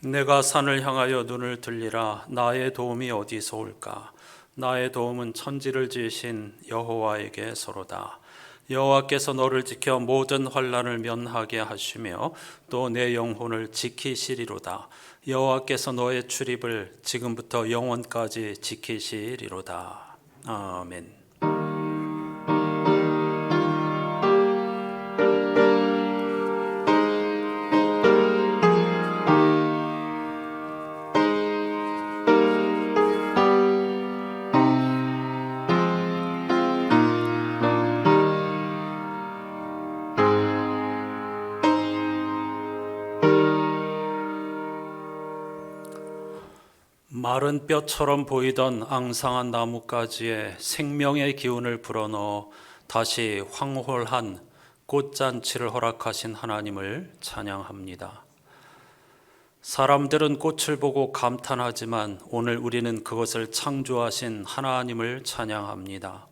내가 산을 향하여 눈을 들리라. 나의 도움이 어디서 올까? 나의 도움은 천지를 지으신 여호와에게서로다. 여호와께서 너를 지켜 모든 환난을 면하게 하시며 또 내 영혼을 지키시리로다. 여호와께서 너의 출입을 지금부터 영원까지 지키시리로다. 아멘. 마른 뼈처럼 보이던 앙상한 나뭇가지에 생명의 기운을 불어넣어 다시 황홀한 꽃잔치를 허락하신 하나님을 찬양합니다. 사람들은 꽃을 보고 감탄하지만 오늘 우리는 그것을 창조하신 하나님을 찬양합니다.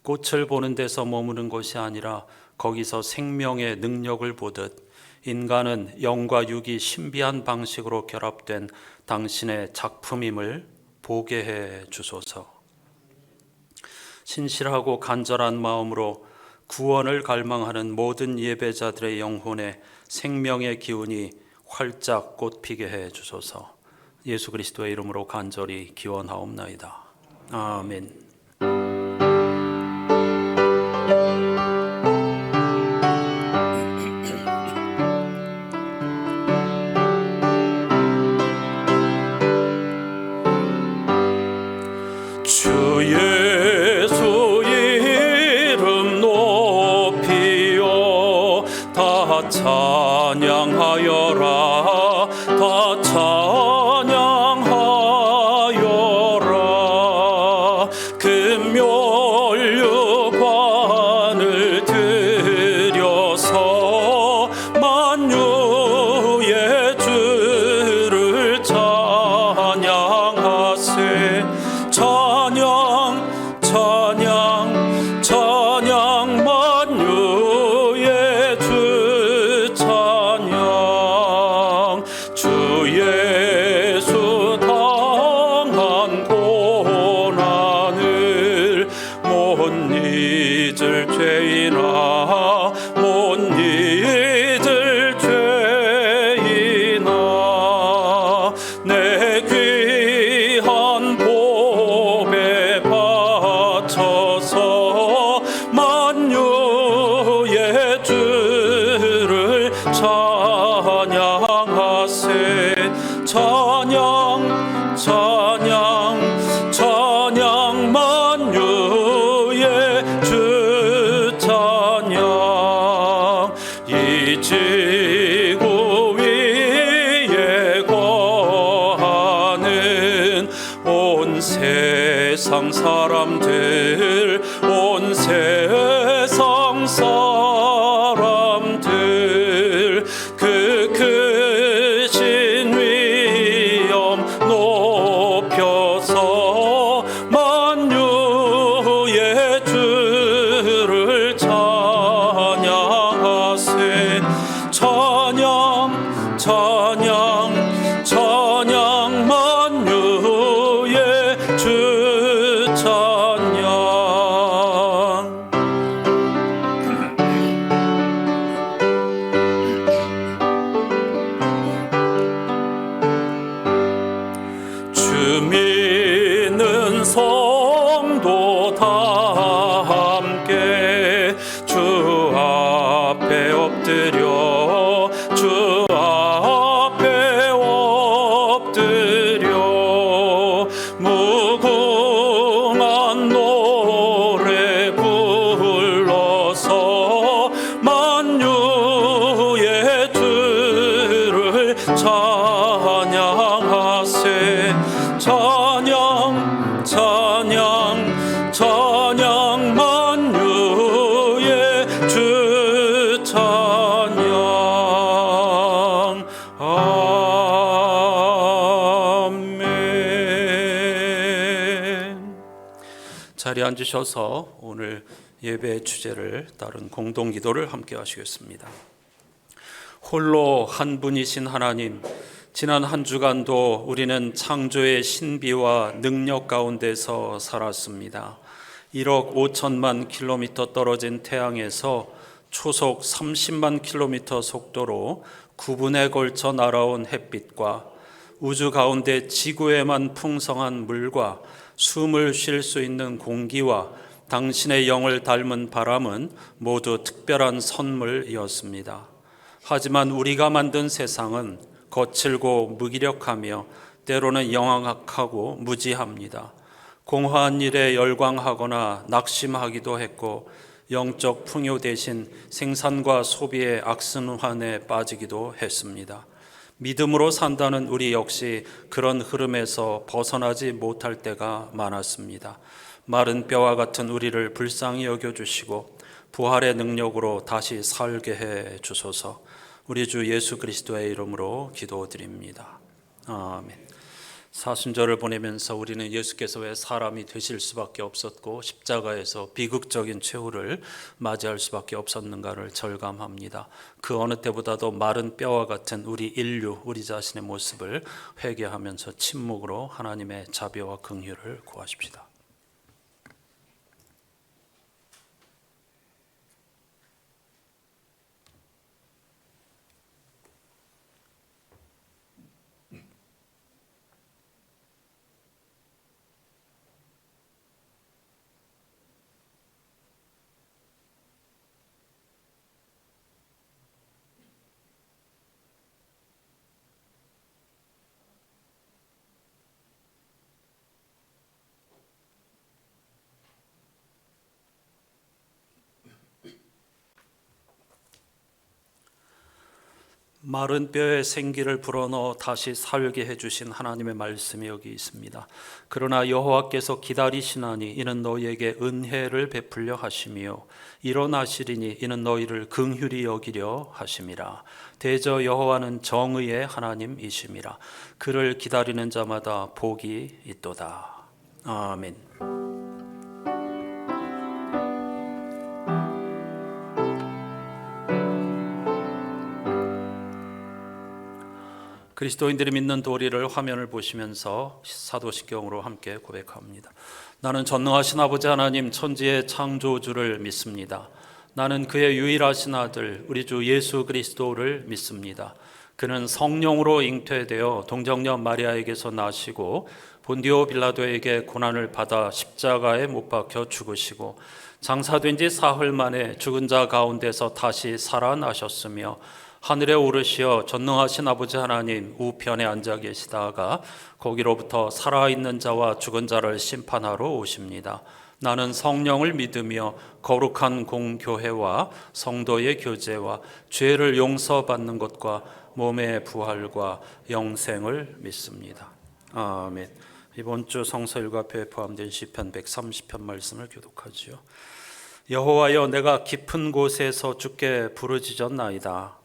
꽃을 보는 데서 머무는 것이 아니라 거기서 생명의 능력을 보듯 인간은 영과 육이 신비한 방식으로 결합된 당신의 작품임을 보게 해 주소서. 신실하고 간절한 마음으로 구원을 갈망하는 모든 예배자들의 영혼에 생명의 기운이 활짝 꽃피게 해 주소서. 예수 그리스도의 이름으로 간절히 기원하옵나이다. 아멘. 주 예수 이름 높이어 다 찬양하여라. 다 찬양하여라. 금멸류관을 들여서 만유의 주를 찬양하세. 찬양 찬양 찬양 만유의 주 찬양. 주 예수 당한 고난을 못 잊을 죄이나 못 잊을 죄이나 내 귀한 보배 바쳐서 만유의 주를 찬양하세. 찬양 찬양 찬양 만유의 주 찬양. 이 지구 위에 거하는 온 세상 사람들, 온 세상 사람들 그 크신 위엄 높여서 만유의 주를 찬양하세. 찬양 찬양 찬양 만유의 주 찬양. 주 믿는 성도 다 함께 주 앞에 엎드려 주 앞에 엎드려 무궁한 노래 불러서 만유의 주를 찬양하세. 찬양 찬양 찬양 만유의 주 찬양. 아멘. 자리에 앉으셔서 오늘 예배의 주제를 따른 공동기도를 함께 하시겠습니다. 홀로 한 분이신 하나님, 지난 한 주간도 우리는 창조의 신비와 능력 가운데서 살았습니다. 1억 5천만 킬로미터 떨어진 태양에서 초속 30만 킬로미터 속도로 9분에 걸쳐 날아온 햇빛과 우주 가운데 지구에만 풍성한 물과 숨을 쉴 수 있는 공기와 당신의 영을 닮은 바람은 모두 특별한 선물이었습니다. 하지만 우리가 만든 세상은 거칠고 무기력하며 때로는 영악하고 무지합니다. 공허한 일에 열광하거나 낙심하기도 했고 영적 풍요 대신 생산과 소비의 악순환에 빠지기도 했습니다. 믿음으로 산다는 우리 역시 그런 흐름에서 벗어나지 못할 때가 많았습니다. 마른 뼈와 같은 우리를 불쌍히 여겨주시고 부활의 능력으로 다시 살게 해 주소서. 우리 주 예수 그리스도의 이름으로 기도드립니다. 아멘. 사순절을 보내면서 우리는 예수께서 왜 사람이 되실 수밖에 없었고 십자가에서 비극적인 최후를 맞이할 수밖에 없었는가를 절감합니다. 그 어느 때보다도 마른 뼈와 같은 우리 인류, 우리 자신의 모습을 회개하면서 침묵으로 하나님의 자비와 긍휼을 구하십시다. 마른 뼈에 생기를 불어넣어 다시 살게 해주신 하나님의 말씀이 여기 있습니다. 그러나 여호와께서 기다리시나니 이는 너희에게 은혜를 베풀려 하시며 일어나시리니 이는 너희를 긍휼히 여기려 하심이라. 대저 여호와는 정의의 하나님이심이라. 그를 기다리는 자마다 복이 있도다. 아멘. 그리스도인들이 믿는 도리를 화면을 보시면서 사도신경으로 함께 고백합니다. 나는 전능하신 아버지 하나님 천지의 창조주를 믿습니다. 나는 그의 유일하신 아들 우리 주 예수 그리스도를 믿습니다. 그는 성령으로 잉태되어 동정녀 마리아에게서 나시고 본디오 빌라도에게 고난을 받아 십자가에 못 박혀 죽으시고 장사된 지 사흘 만에 죽은 자 가운데서 다시 살아나셨으며 하늘에 오르시어 전능하신 아버지 하나님 우편에 앉아 계시다가 거기로부터 살아있는 자와 죽은 자를 심판하러 오십니다. 나는 성령을 믿으며 거룩한 공교회와 성도의 교제와 죄를 용서받는 것과 몸의 부활과 영생을 믿습니다. 아멘. 이번 주 성서일과표에 포함된 시편 130편 말씀을 교독하지요. 여호와여, 내가 깊은 곳에서 주께 부르짖었나이다.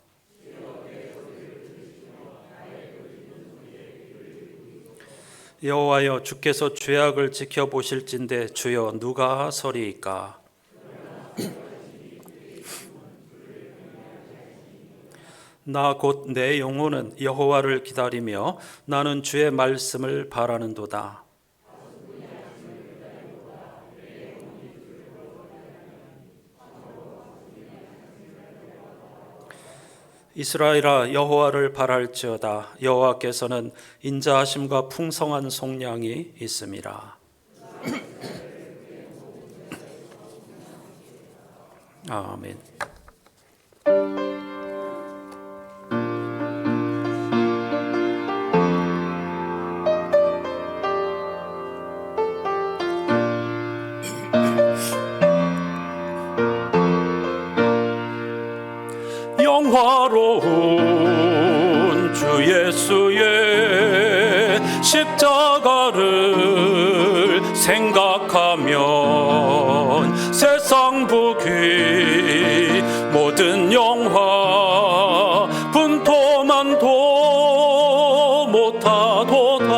여호와여, 주께서 죄악을 지켜보실진대 주여 누가 서리이까? 나 곧 내 영혼은 여호와를 기다리며 나는 주의 말씀을 바라는도다. 이스라엘아, 여호와를 바랄지어다. 여호와께서는 인자하심과 풍성한 속량이 있음이라. 아멘. 영화로운 주 예수의 십자가를 생각하면 세상 부귀 모든 영화 분토만도 못하도다.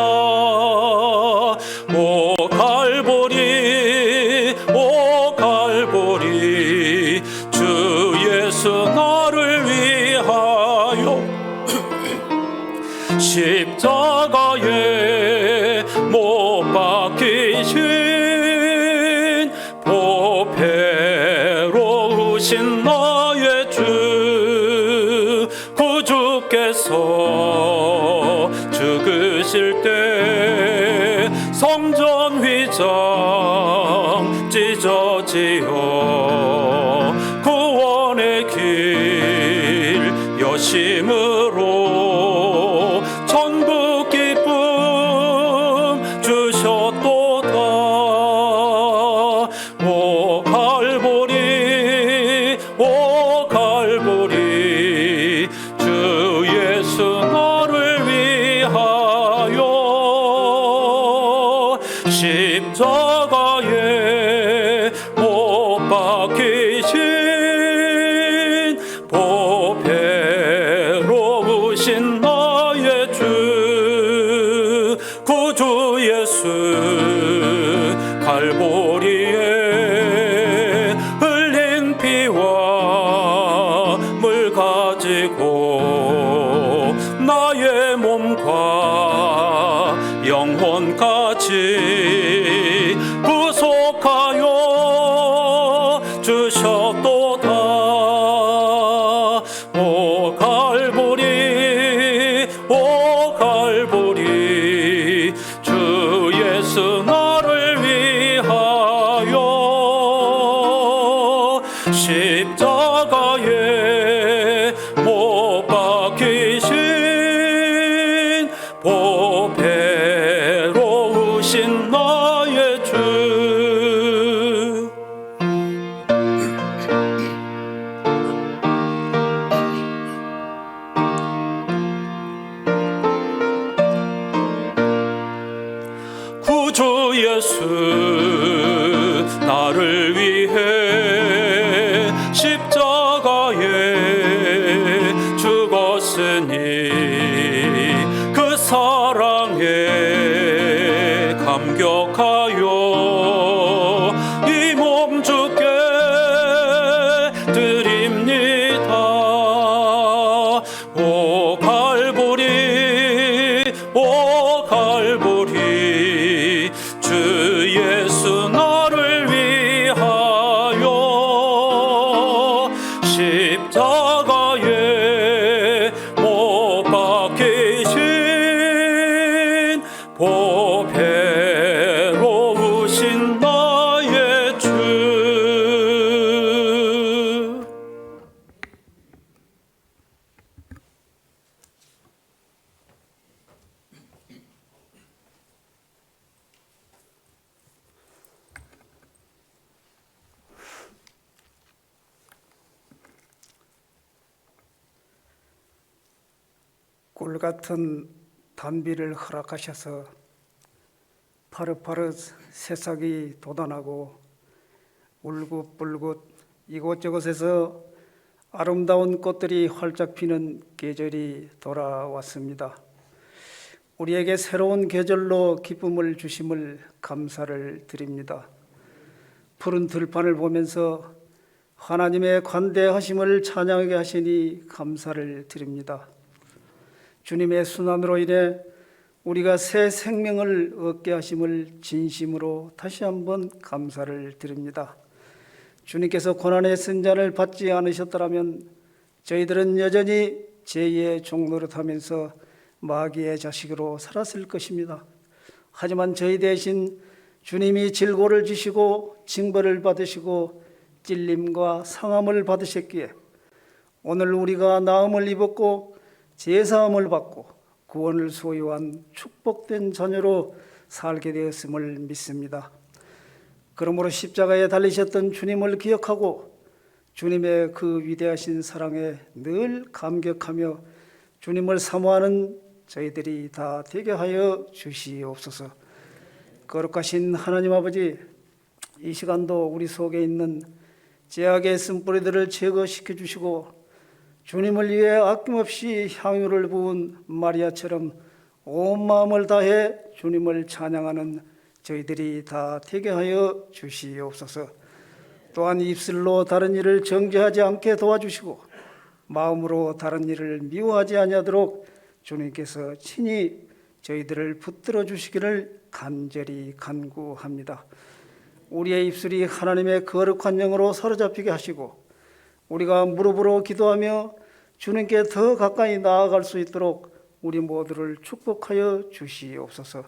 오 갈보리, 오 갈보리, 주 예수 나를 위하여 십자가에 못 박히신 보배로우신 나의 주 구주께서 죽으실 때 성전 휘장 찢어지어 구원의 길 여심으로 천국 기쁨 주셨도다. 오 갈보리 오 갈보리 주 예수 나를 위하여 십자가에 못 박히신 보배로우신 나의 주 구주 예수 갈보리에 흘린 피와 물 가지고 나의 몸과 영혼까지 구속하여 주셨도다. 오 갈보리 오 갈보리 주 예수 나를 위하여 십자가에 못 박히신 보배로우신 나의 주 구주 예수 나를 위해 십자가에 죽었으니 그 사랑에 감격하여 이 몸 주께 드립니다. 오 갈보리 오 갈보리 주 예수 나를 위하여 십자가에 못 박히신 보배로우신 나의 주. 꿀 같은 단비를 허락하셔서 파릇파릇 새싹이 돋아나고 울긋불긋 이곳저곳에서 아름다운 꽃들이 활짝 피는 계절이 돌아왔습니다. 우리에게 새로운 계절로 기쁨을 주심을 감사를 드립니다. 푸른 들판을 보면서 하나님의 관대하심을 찬양하게 하시니 감사를 드립니다. 주님의 순환으로 인해 우리가 새 생명을 얻게 하심을 진심으로 다시 한번 감사를 드립니다. 주님께서 고난의 선잔을 받지 않으셨더라면 저희들은 여전히 죄의 종노릇하면서 마귀의 자식으로 살았을 것입니다. 하지만 저희 대신 주님이 질고를 지시고 징벌을 받으시고 찔림과 상함을 받으셨기에 오늘 우리가 나음을 입었고 제사함을 받고 구원을 소유한 축복된 자녀로 살게 되었음을 믿습니다. 그러므로 십자가에 달리셨던 주님을 기억하고 주님의 그 위대하신 사랑에 늘 감격하며 주님을 사모하는 저희들이 다 되게 하여 주시옵소서. 거룩하신 하나님 아버지, 이 시간도 우리 속에 있는 죄악의 쓴뿌리들을 제거시켜 주시고 주님을 위해 아낌없이 향유를 부은 마리아처럼 온 마음을 다해 주님을 찬양하는 저희들이 다 되게 하여 주시옵소서. 또한 입술로 다른 일을 정죄하지 않게 도와주시고 마음으로 다른 일을 미워하지 아니하도록 주님께서 친히 저희들을 붙들어 주시기를 간절히 간구합니다. 우리의 입술이 하나님의 거룩한 영으로 사로잡히게 하시고 우리가 무릎으로 기도하며 주님께 더 가까이 나아갈 수 있도록 우리 모두를 축복하여 주시옵소서.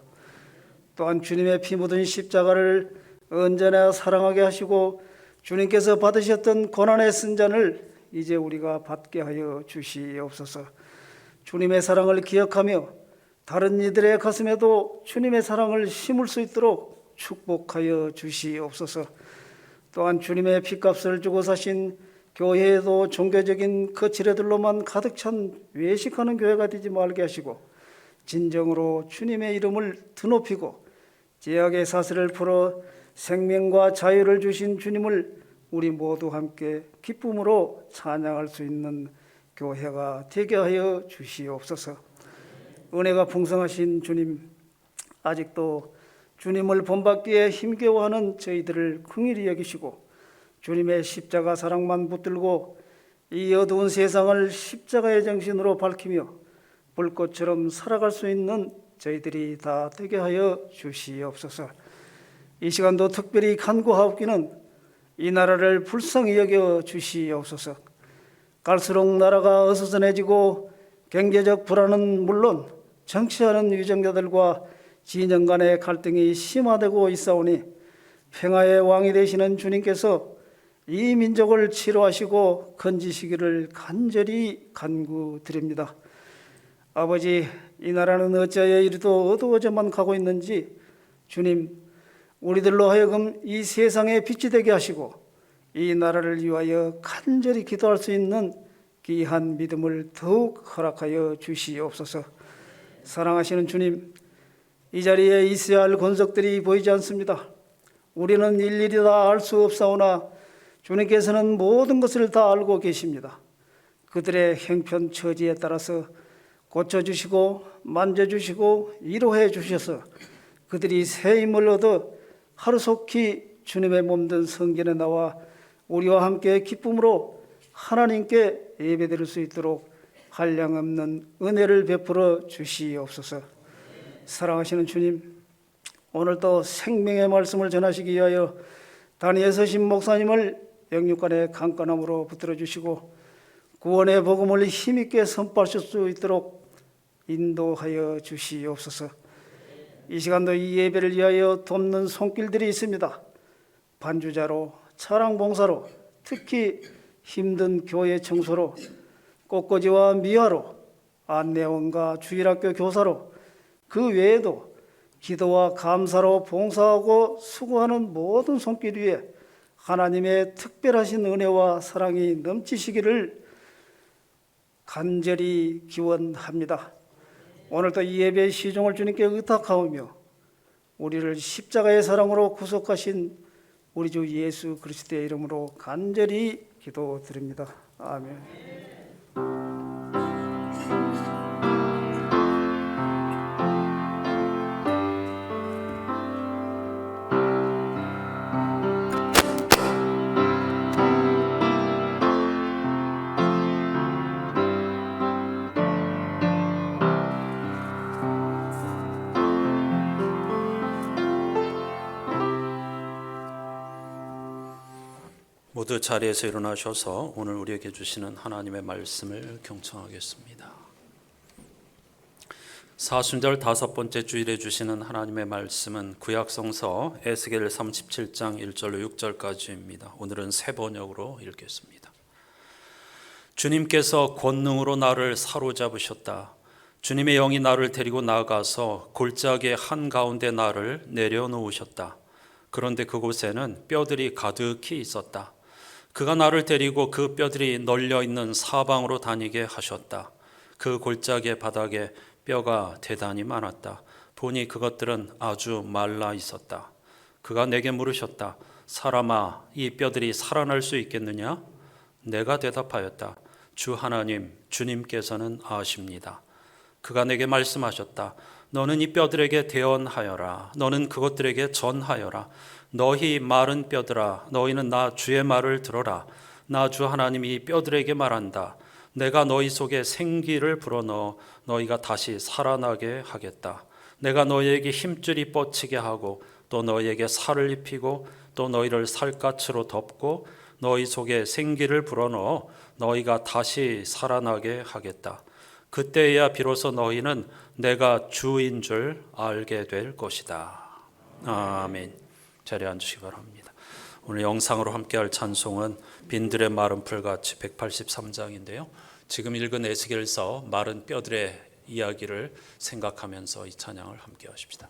또한 주님의 피 묻은 십자가를 언제나 사랑하게 하시고 주님께서 받으셨던 고난의 쓴잔을 이제 우리가 받게 하여 주시옵소서. 주님의 사랑을 기억하며 다른 이들의 가슴에도 주님의 사랑을 심을 수 있도록 축복하여 주시옵소서. 또한 주님의 핏값을 주고 사신 교회에도 종교적인 거칠애들로만 가득 찬 외식하는 교회가 되지 말게 하시고 진정으로 주님의 이름을 드높이고 죄악의 사슬을 풀어 생명과 자유를 주신 주님을 우리 모두 함께 기쁨으로 찬양할 수 있는 교회가 되게 하여 주시옵소서. 은혜가 풍성하신 주님, 아직도 주님을 본받기에 힘겨워하는 저희들을 긍휼히 여기시고 주님의 십자가 사랑만 붙들고 이 어두운 세상을 십자가의 정신으로 밝히며 불꽃처럼 살아갈 수 있는 저희들이 다 되게 하여 주시옵소서. 이 시간도 특별히 간구하옵기는 이 나라를 불쌍히 여겨 주시옵소서. 갈수록 나라가 어수선해지고 경제적 불안은 물론 정치하는 위정자들과 진영 간의 갈등이 심화되고 있사오니 평화의 왕이 되시는 주님께서 이 민족을 치료하시고 건지시기를 간절히 간구드립니다. 아버지, 이 나라는 어찌하여 이리도 어두워져만 가고 있는지 주님, 우리들로 하여금 이 세상에 빛이 되게 하시고 이 나라를 위하여 간절히 기도할 수 있는 귀한 믿음을 더욱 허락하여 주시옵소서. 사랑하시는 주님, 이 자리에 있어야 할 권속들이 보이지 않습니다. 우리는 일일이 다 알 수 없사오나 주님께서는 모든 것을 다 알고 계십니다. 그들의 형편 처지에 따라서 고쳐주시고 만져주시고 위로해 주셔서 그들이 새 힘을 얻어 하루속히 주님의 몸된 성전에 나와 우리와 함께 기쁨으로 하나님께 예배드릴 수 있도록 한량없는 은혜를 베풀어 주시옵소서. 사랑하시는 주님, 오늘도 생명의 말씀을 전하시기 위하여 단위에 서신 목사님을 영육간의 강건함으로 붙들어 주시고 구원의 복음을 힘있게 선포하실 수 있도록 인도하여 주시옵소서. 이 시간도 이 예배를 위하여 돕는 손길들이 있습니다. 반주자로, 차량봉사로, 특히 힘든 교회 청소로, 꽃꽂이와 미화로, 안내원과 주일학교 교사로, 그 외에도 기도와 감사로 봉사하고 수고하는 모든 손길 위에 하나님의 특별하신 은혜와 사랑이 넘치시기를 간절히 기원합니다. 오늘도 이 예배의 시종을 주님께 의탁하오며 우리를 십자가의 사랑으로 구속하신 우리 주 예수 그리스도의 이름으로 간절히 기도드립니다. 아멘. 모두 자리에서 일어나셔서 오늘 우리에게 주시는 하나님의 말씀을 경청하겠습니다. 사순절 5번째 주일에 주시는 하나님의 말씀은 구약성서 에스겔 37장 1절로 6절까지입니다. 오늘은 새 번역으로 읽겠습니다. 주님께서 권능으로 나를 사로잡으셨다. 주님의 영이 나를 데리고 나가서 골짜기 한가운데 나를 내려놓으셨다. 그런데 그곳에는 뼈들이 가득히 있었다. 그가 나를 데리고 그 뼈들이 널려있는 사방으로 다니게 하셨다. 그 골짜기의 바닥에 뼈가 대단히 많았다. 보니 그것들은 아주 말라 있었다. 그가 내게 물으셨다. 사람아, 이 뼈들이 살아날 수 있겠느냐? 내가 대답하였다. 주 하나님, 주님께서는 아십니다. 그가 내게 말씀하셨다. 너는 이 뼈들에게 대언하여라. 너는 그것들에게 전하여라. 너희 마른 뼈들아, 너희는 나 주의 말을 들어라. 나 주 하나님이 뼈들에게 말한다. 내가 너희 속에 생기를 불어넣어 너희가 다시 살아나게 하겠다. 내가 너희에게 힘줄이 뻗치게 하고 또 너희에게 살을 입히고 또 너희를 살갗으로 덮고 너희 속에 생기를 불어넣어 너희가 다시 살아나게 하겠다. 그때야 비로소 너희는 내가 주인 줄 알게 될 것이다. 아멘. 자리에 앉으시기 바랍니다. 오늘 영상으로 함께할 찬송은 빈들의 마른 풀같이 183장인데요. 지금 읽은 에스겔서 마른 뼈들의 이야기를 생각하면서 이 찬양을 함께 하십시다.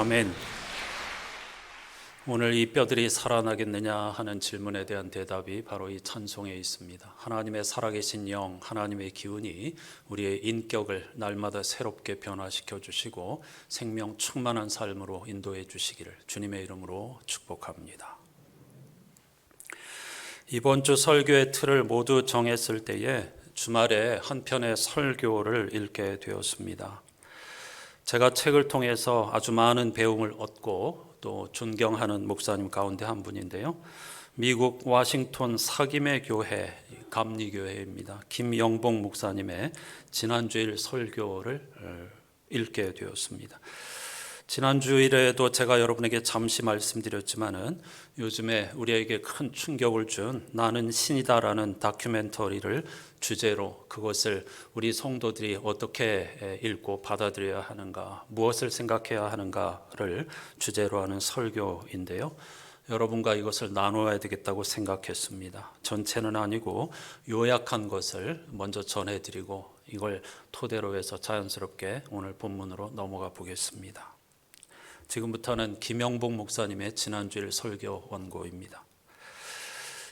아멘. 오늘 이 뼈들이 살아나겠느냐 하는 질문에 대한 대답이 바로 이 찬송에 있습니다. 하나님의 살아계신 영, 하나님의 기운이 우리의 인격을 날마다 새롭게 변화시켜 주시고 생명 충만한 삶으로 인도해 주시기를 주님의 이름으로 축복합니다. 이번 주 설교의 틀을 모두 정했을 때에 주말에 한 편의 설교를 읽게 되었습니다. 제가 책을 통해서 아주 많은 배움을 얻고 또 존경하는 목사님 가운데 한 분인데요. 미국 워싱턴 사김의 교회 감리교회입니다. 김영봉 목사님의 지난주일 설교를 읽게 되었습니다. 지난주일에도 제가 여러분에게 잠시 말씀드렸지만은 요즘에 우리에게 큰 충격을 준 나는 신이다라는 다큐멘터리를 주제로 그것을 우리 성도들이 어떻게 읽고 받아들여야 하는가, 무엇을 생각해야 하는가를 주제로 하는 설교인데요. 여러분과 이것을 나누어야 되겠다고 생각했습니다. 전체는 아니고 요약한 것을 먼저 전해드리고 이걸 토대로 해서 자연스럽게 오늘 본문으로 넘어가 보겠습니다. 지금부터는 김영복 목사님의 지난주일 설교 원고입니다.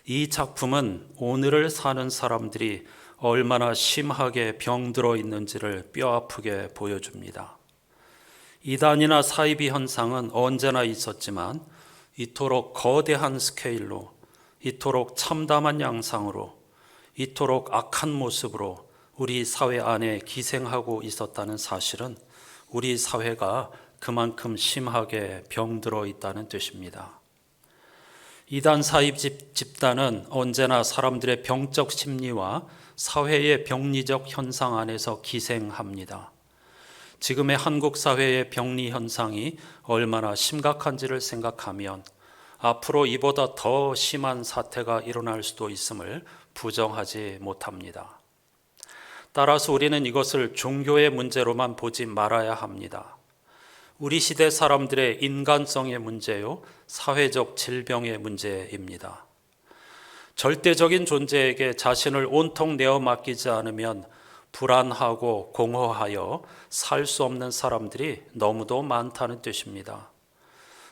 이 작품은 오늘을 사는 사람들이 얼마나 심하게 병들어 있는지를 뼈아프게 보여줍니다. 이단이나 사이비 현상은 언제나 있었지만 이토록 거대한 스케일로, 이토록 참담한 양상으로, 이토록 악한 모습으로 우리 사회 안에 기생하고 있었다는 사실은 우리 사회가 그만큼 심하게 병들어 있다는 뜻입니다. 이단 사이비 집단은 언제나 사람들의 병적 심리와 사회의 병리적 현상 안에서 기생합니다. 지금의 한국 사회의 병리 현상이 얼마나 심각한지를 생각하면 앞으로 이보다 더 심한 사태가 일어날 수도 있음을 부정하지 못합니다. 따라서 우리는 이것을 종교의 문제로만 보지 말아야 합니다. 우리 시대 사람들의 인간성의 문제요, 사회적 질병의 문제입니다. 절대적인 존재에게 자신을 온통 내어 맡기지 않으면 불안하고 공허하여 살 수 없는 사람들이 너무도 많다는 뜻입니다.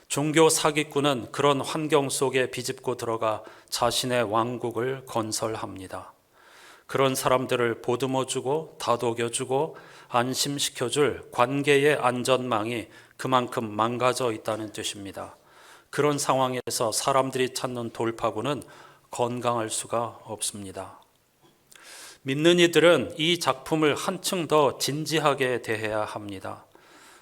종교 사기꾼은 그런 환경 속에 비집고 들어가 자신의 왕국을 건설합니다. 그런 사람들을 보듬어주고 다독여주고 안심시켜줄 관계의 안전망이 그만큼 망가져 있다는 뜻입니다. 그런 상황에서 사람들이 찾는 돌파구는 건강할 수가 없습니다. 믿는 이들은 이 작품을 한층 더 진지하게 대해야 합니다.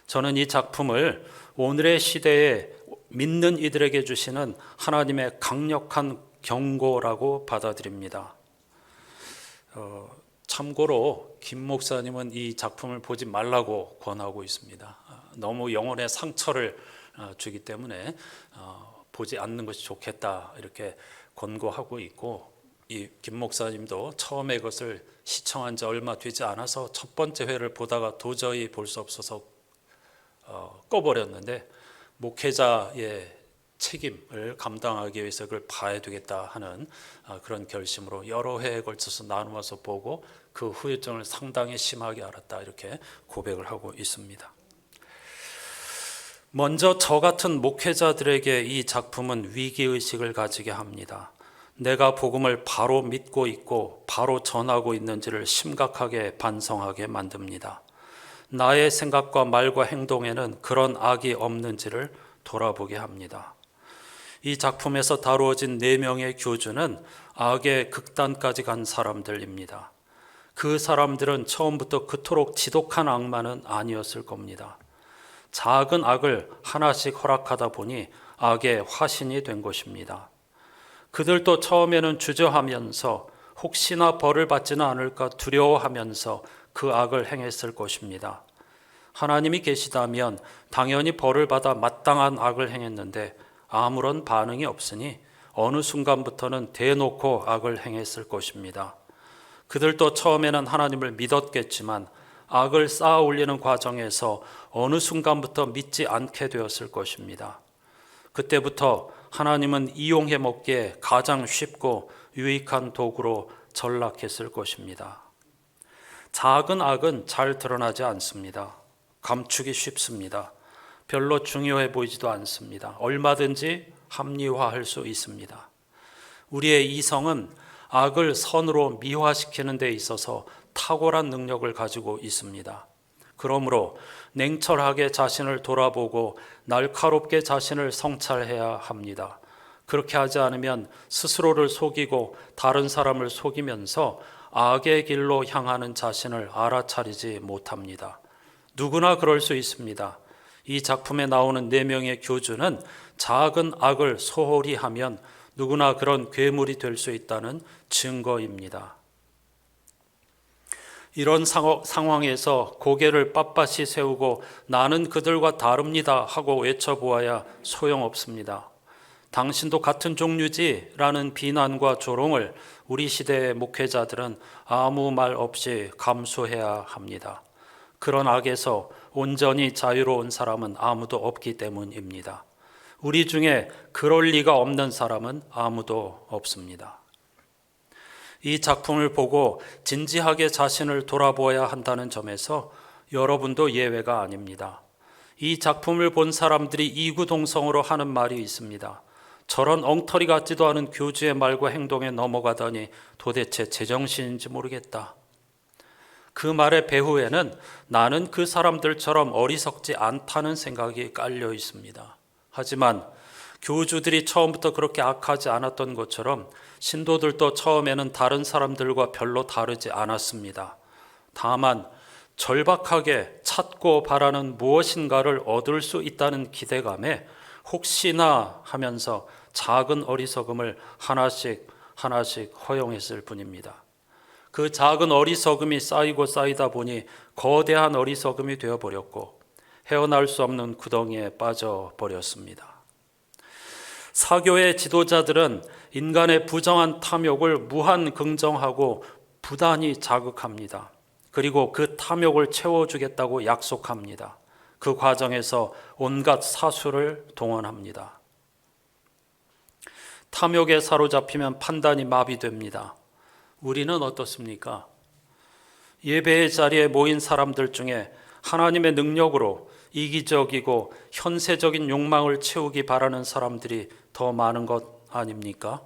저는 이 작품을 오늘의 시대에 믿는 이들에게 주시는 하나님의 강력한 경고라고 받아들입니다. 참고로 김 목사님은 이 작품을 보지 말라고 권하고 있습니다. 너무 영혼의 상처를 주기 때문에 보지 않는 것이 좋겠다 이렇게 권고하고 있고, 이 김 목사님도 처음에 그것을 시청한 지 얼마 되지 않아서 첫 번째 회를 보다가 도저히 볼 수 없어서 꺼버렸는데, 목회자의 책임을 감당하기 위해서 그걸 봐야 되겠다 하는 그런 결심으로 여러 회에 걸쳐서 나누어서 보고 그 후유증을 상당히 심하게 알았다 이렇게 고백을 하고 있습니다. 먼저 저 같은 목회자들에게 이 작품은 위기의식을 가지게 합니다. 내가 복음을 바로 믿고 있고 바로 전하고 있는지를 심각하게 반성하게 만듭니다. 나의 생각과 말과 행동에는 그런 악이 없는지를 돌아보게 합니다. 이 작품에서 다루어진 4명의 교주는 악의 극단까지 간 사람들입니다. 그 사람들은 처음부터 그토록 지독한 악만은 아니었을 겁니다. 작은 악을 하나씩 허락하다 보니 악의 화신이 된 것입니다. 그들도 처음에는 주저하면서 혹시나 벌을 받지는 않을까 두려워하면서 그 악을 행했을 것입니다. 하나님이 계시다면 당연히 벌을 받아 마땅한 악을 행했는데 아무런 반응이 없으니 어느 순간부터는 대놓고 악을 행했을 것입니다. 그들도 처음에는 하나님을 믿었겠지만 악을 쌓아 올리는 과정에서 어느 순간부터 믿지 않게 되었을 것입니다. 그때부터 하나님은 이용해 먹기에 가장 쉽고 유익한 도구로 전락했을 것입니다. 작은 악은 잘 드러나지 않습니다. 감추기 쉽습니다. 별로 중요해 보이지도 않습니다. 얼마든지 합리화할 수 있습니다. 우리의 이성은 악을 선으로 미화시키는 데 있어서 탁월한 능력을 가지고 있습니다. 그러므로 냉철하게 자신을 돌아보고 날카롭게 자신을 성찰해야 합니다. 그렇게 하지 않으면 스스로를 속이고 다른 사람을 속이면서 악의 길로 향하는 자신을 알아차리지 못합니다. 누구나 그럴 수 있습니다. 이 작품에 나오는 4명의 교주는 작은 악을 소홀히 하면 누구나 그런 괴물이 될 수 있다는 증거입니다. 이런 상황에서 고개를 빳빳이 세우고 나는 그들과 다릅니다 하고 외쳐보아야 소용없습니다. 당신도 같은 종류지? 라는 비난과 조롱을 우리 시대의 목회자들은 아무 말 없이 감수해야 합니다. 그런 악에서 온전히 자유로운 사람은 아무도 없기 때문입니다. 우리 중에 그럴 리가 없는 사람은 아무도 없습니다. 이 작품을 보고 진지하게 자신을 돌아보아야 한다는 점에서 여러분도 예외가 아닙니다. 이 작품을 본 사람들이 이구동성으로 하는 말이 있습니다. 저런 엉터리 같지도 않은 교주의 말과 행동에 넘어가다니 도대체 제정신인지 모르겠다. 그 말의 배후에는 나는 그 사람들처럼 어리석지 않다는 생각이 깔려 있습니다. 하지만 교주들이 처음부터 그렇게 악하지 않았던 것처럼 신도들도 처음에는 다른 사람들과 별로 다르지 않았습니다. 다만 절박하게 찾고 바라는 무엇인가를 얻을 수 있다는 기대감에 혹시나 하면서 작은 어리석음을 하나씩 허용했을 뿐입니다. 그 작은 어리석음이 쌓이고 쌓이다 보니 거대한 어리석음이 되어버렸고 헤어날 수 없는 구덩이에 빠져버렸습니다. 사교의 지도자들은 인간의 부정한 탐욕을 무한 긍정하고 부단히 자극합니다. 그리고 그 탐욕을 채워주겠다고 약속합니다. 그 과정에서 온갖 사수를 동원합니다. 탐욕에 사로잡히면 판단이 마비됩니다. 우리는 어떻습니까? 예배의 자리에 모인 사람들 중에 하나님의 능력으로 이기적이고 현세적인 욕망을 채우기 바라는 사람들이 더 많은 것 아닙니까?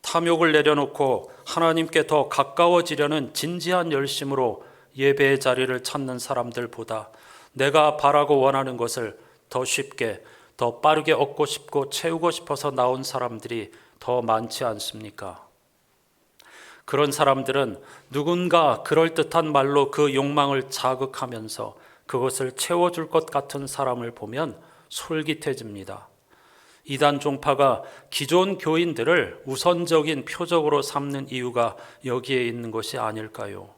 탐욕을 내려놓고 하나님께 더 가까워지려는 진지한 열심으로 예배의 자리를 찾는 사람들보다 내가 바라고 원하는 것을 더 쉽게, 더 빠르게 얻고 싶고 채우고 싶어서 나온 사람들이 더 많지 않습니까? 그런 사람들은 누군가 그럴듯한 말로 그 욕망을 자극하면서 그것을 채워줄 것 같은 사람을 보면 솔깃해집니다. 이단 종파가 기존 교인들을 우선적인 표적으로 삼는 이유가 여기에 있는 것이 아닐까요?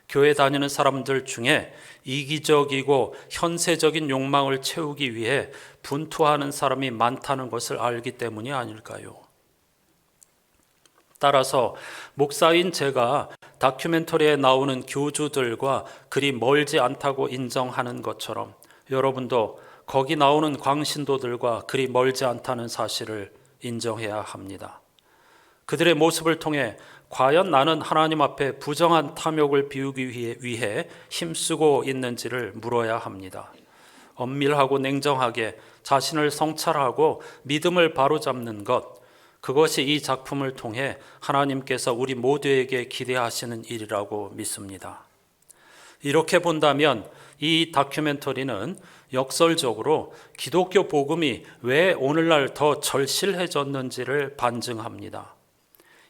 교회 다니는 사람들 중에 이기적이고 현세적인 욕망을 채우기 위해 분투하는 사람이 많다는 것을 알기 때문이 아닐까요? 따라서 목사인 제가 다큐멘터리에 나오는 교주들과 그리 멀지 않다고 인정하는 것처럼 여러분도 거기 나오는 광신도들과 그리 멀지 않다는 사실을 인정해야 합니다. 그들의 모습을 통해 과연 나는 하나님 앞에 부정한 탐욕을 비우기 위해 힘쓰고 있는지를 물어야 합니다. 엄밀하고 냉정하게 자신을 성찰하고 믿음을 바로잡는 것, 그것이 이 작품을 통해 하나님께서 우리 모두에게 기대하시는 일이라고 믿습니다. 이렇게 본다면 이 다큐멘터리는 역설적으로 기독교 복음이 왜 오늘날 더 절실해졌는지를 반증합니다.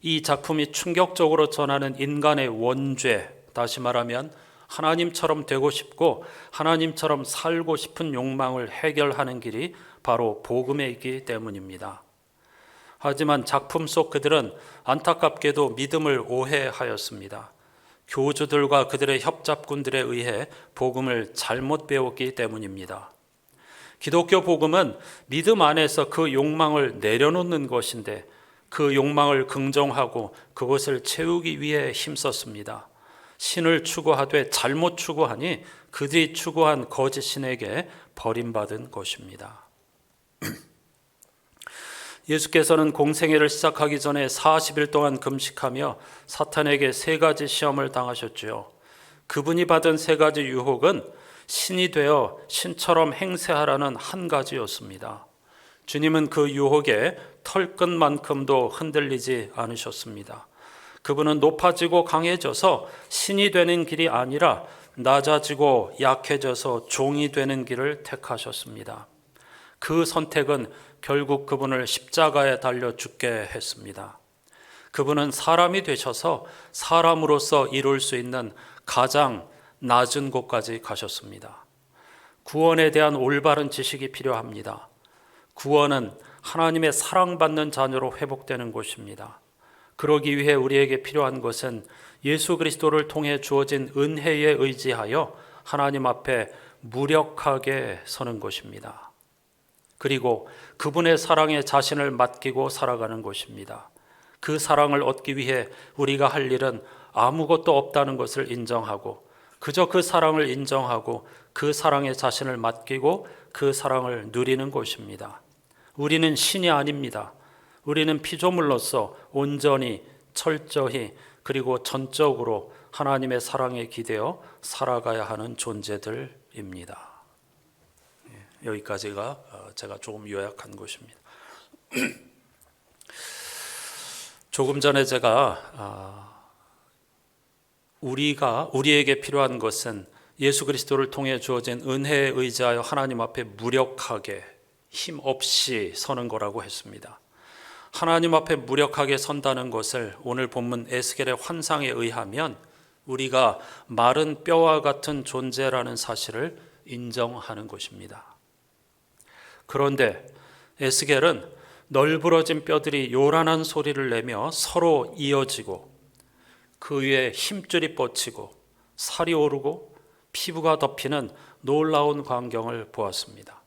이 작품이 충격적으로 전하는 인간의 원죄, 다시 말하면 하나님처럼 되고 싶고 하나님처럼 살고 싶은 욕망을 해결하는 길이 바로 복음에 있기 때문입니다. 하지만 작품 속 그들은 안타깝게도 믿음을 오해하였습니다. 교주들과 그들의 협잡군들에 의해 복음을 잘못 배웠기 때문입니다. 기독교 복음은 믿음 안에서 그 욕망을 내려놓는 것인데 그 욕망을 긍정하고 그것을 채우기 위해 힘썼습니다. 신을 추구하되 잘못 추구하니 그들이 추구한 거짓 신에게 버림받은 것입니다. 예수께서는 공생애를 시작하기 전에 40일 동안 금식하며 사탄에게 3가지 시험을 당하셨지요. 그분이 받은 3가지 유혹은 신이 되어 신처럼 행세하라는 한 가지였습니다. 주님은 그 유혹에 털끝만큼도 흔들리지 않으셨습니다. 그분은 높아지고 강해져서 신이 되는 길이 아니라 낮아지고 약해져서 종이 되는 길을 택하셨습니다. 그 선택은 결국 그분을 십자가에 달려 죽게 했습니다. 그분은 사람이 되셔서 사람으로서 이룰 수 있는 가장 낮은 곳까지 가셨습니다. 구원에 대한 올바른 지식이 필요합니다. 구원은 하나님의 사랑받는 자녀로 회복되는 것입니다. 그러기 위해 우리에게 필요한 것은 예수 그리스도를 통해 주어진 은혜에 의지하여 하나님 앞에 무력하게 서는 것입니다. 그리고 그분의 사랑에 자신을 맡기고 살아가는 것입니다. 그 사랑을 얻기 위해 우리가 할 일은 아무것도 없다는 것을 인정하고 그저 그 사랑을 인정하고 그 사랑에 자신을 맡기고 그 사랑을 누리는 것입니다. 우리는 신이 아닙니다. 우리는 피조물로서 온전히 철저히 그리고 전적으로 하나님의 사랑에 기대어 살아가야 하는 존재들입니다. 여기까지가 제가 조금 요약한 것입니다. 조금 전에 제가 우리에게 필요한 것은 예수 그리스도를 통해 주어진 은혜에 의지하여 하나님 앞에 무력하게 힘없이 서는 거라고 했습니다. 하나님 앞에 무력하게 선다는 것을 오늘 본문 에스겔의 환상에 의하면 우리가 마른 뼈와 같은 존재라는 사실을 인정하는 것입니다. 그런데 에스겔은 널브러진 뼈들이 요란한 소리를 내며 서로 이어지고 그 위에 힘줄이 뻗치고 살이 오르고 피부가 덮이는 놀라운 광경을 보았습니다.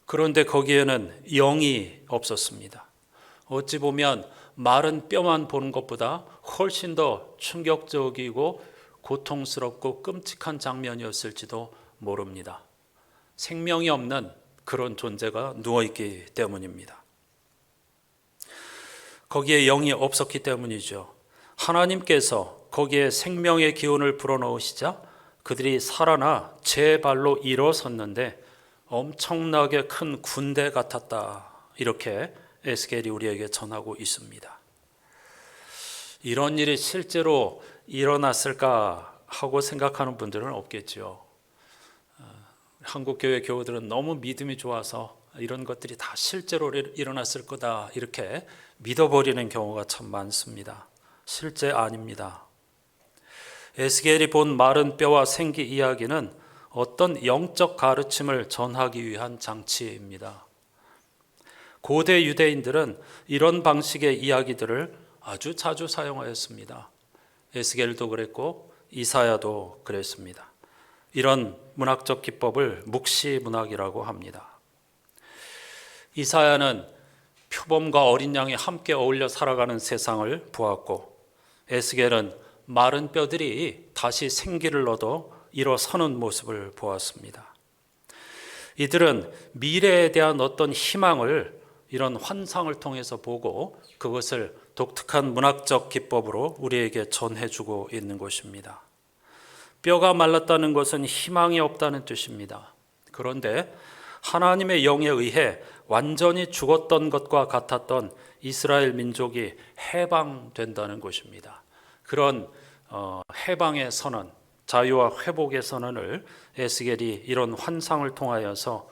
그런데 거기에는 영이 없었습니다. 어찌 보면 마른 뼈만 보는 것보다 훨씬 더 충격적이고 고통스럽고 끔찍한 장면이었을지도 모릅니다. 생명이 없는 그런 존재가 누워있기 때문입니다. 거기에 영이 없었기 때문이죠. 하나님께서 거기에 생명의 기운을 불어넣으시자 그들이 살아나 제 발로 일어섰는데 엄청나게 큰 군대 같았다. 이렇게 에스겔이 우리에게 전하고 있습니다. 이런 일이 실제로 일어났을까 하고 생각하는 분들은 없겠죠. 한국교회 교우들은 너무 믿음이 좋아서 이런 것들이 다 실제로 일어났을 거다 이렇게 믿어버리는 경우가 참 많습니다. 실제 아닙니다. 에스겔이 본 마른 뼈와 생기 이야기는 어떤 영적 가르침을 전하기 위한 장치입니다. 고대 유대인들은 이런 방식의 이야기들을 아주 자주 사용하였습니다. 에스겔도 그랬고 이사야도 그랬습니다. 이런 문학적 기법을 묵시문학이라고 합니다. 이사야는 표범과 어린 양이 함께 어울려 살아가는 세상을 보았고 에스겔은 마른 뼈들이 다시 생기를 얻어 일어서는 모습을 보았습니다. 이들은 미래에 대한 어떤 희망을 이런 환상을 통해서 보고 그것을 독특한 문학적 기법으로 우리에게 전해주고 있는 것입니다. 뼈가 말랐다는 것은 희망이 없다는 뜻입니다. 그런데 하나님의 영에 의해 완전히 죽었던 것과 같았던 이스라엘 민족이 해방된다는 것입니다. 그런 해방의 선언, 자유와 회복의 선언을 에스겔이 이런 환상을 통하여서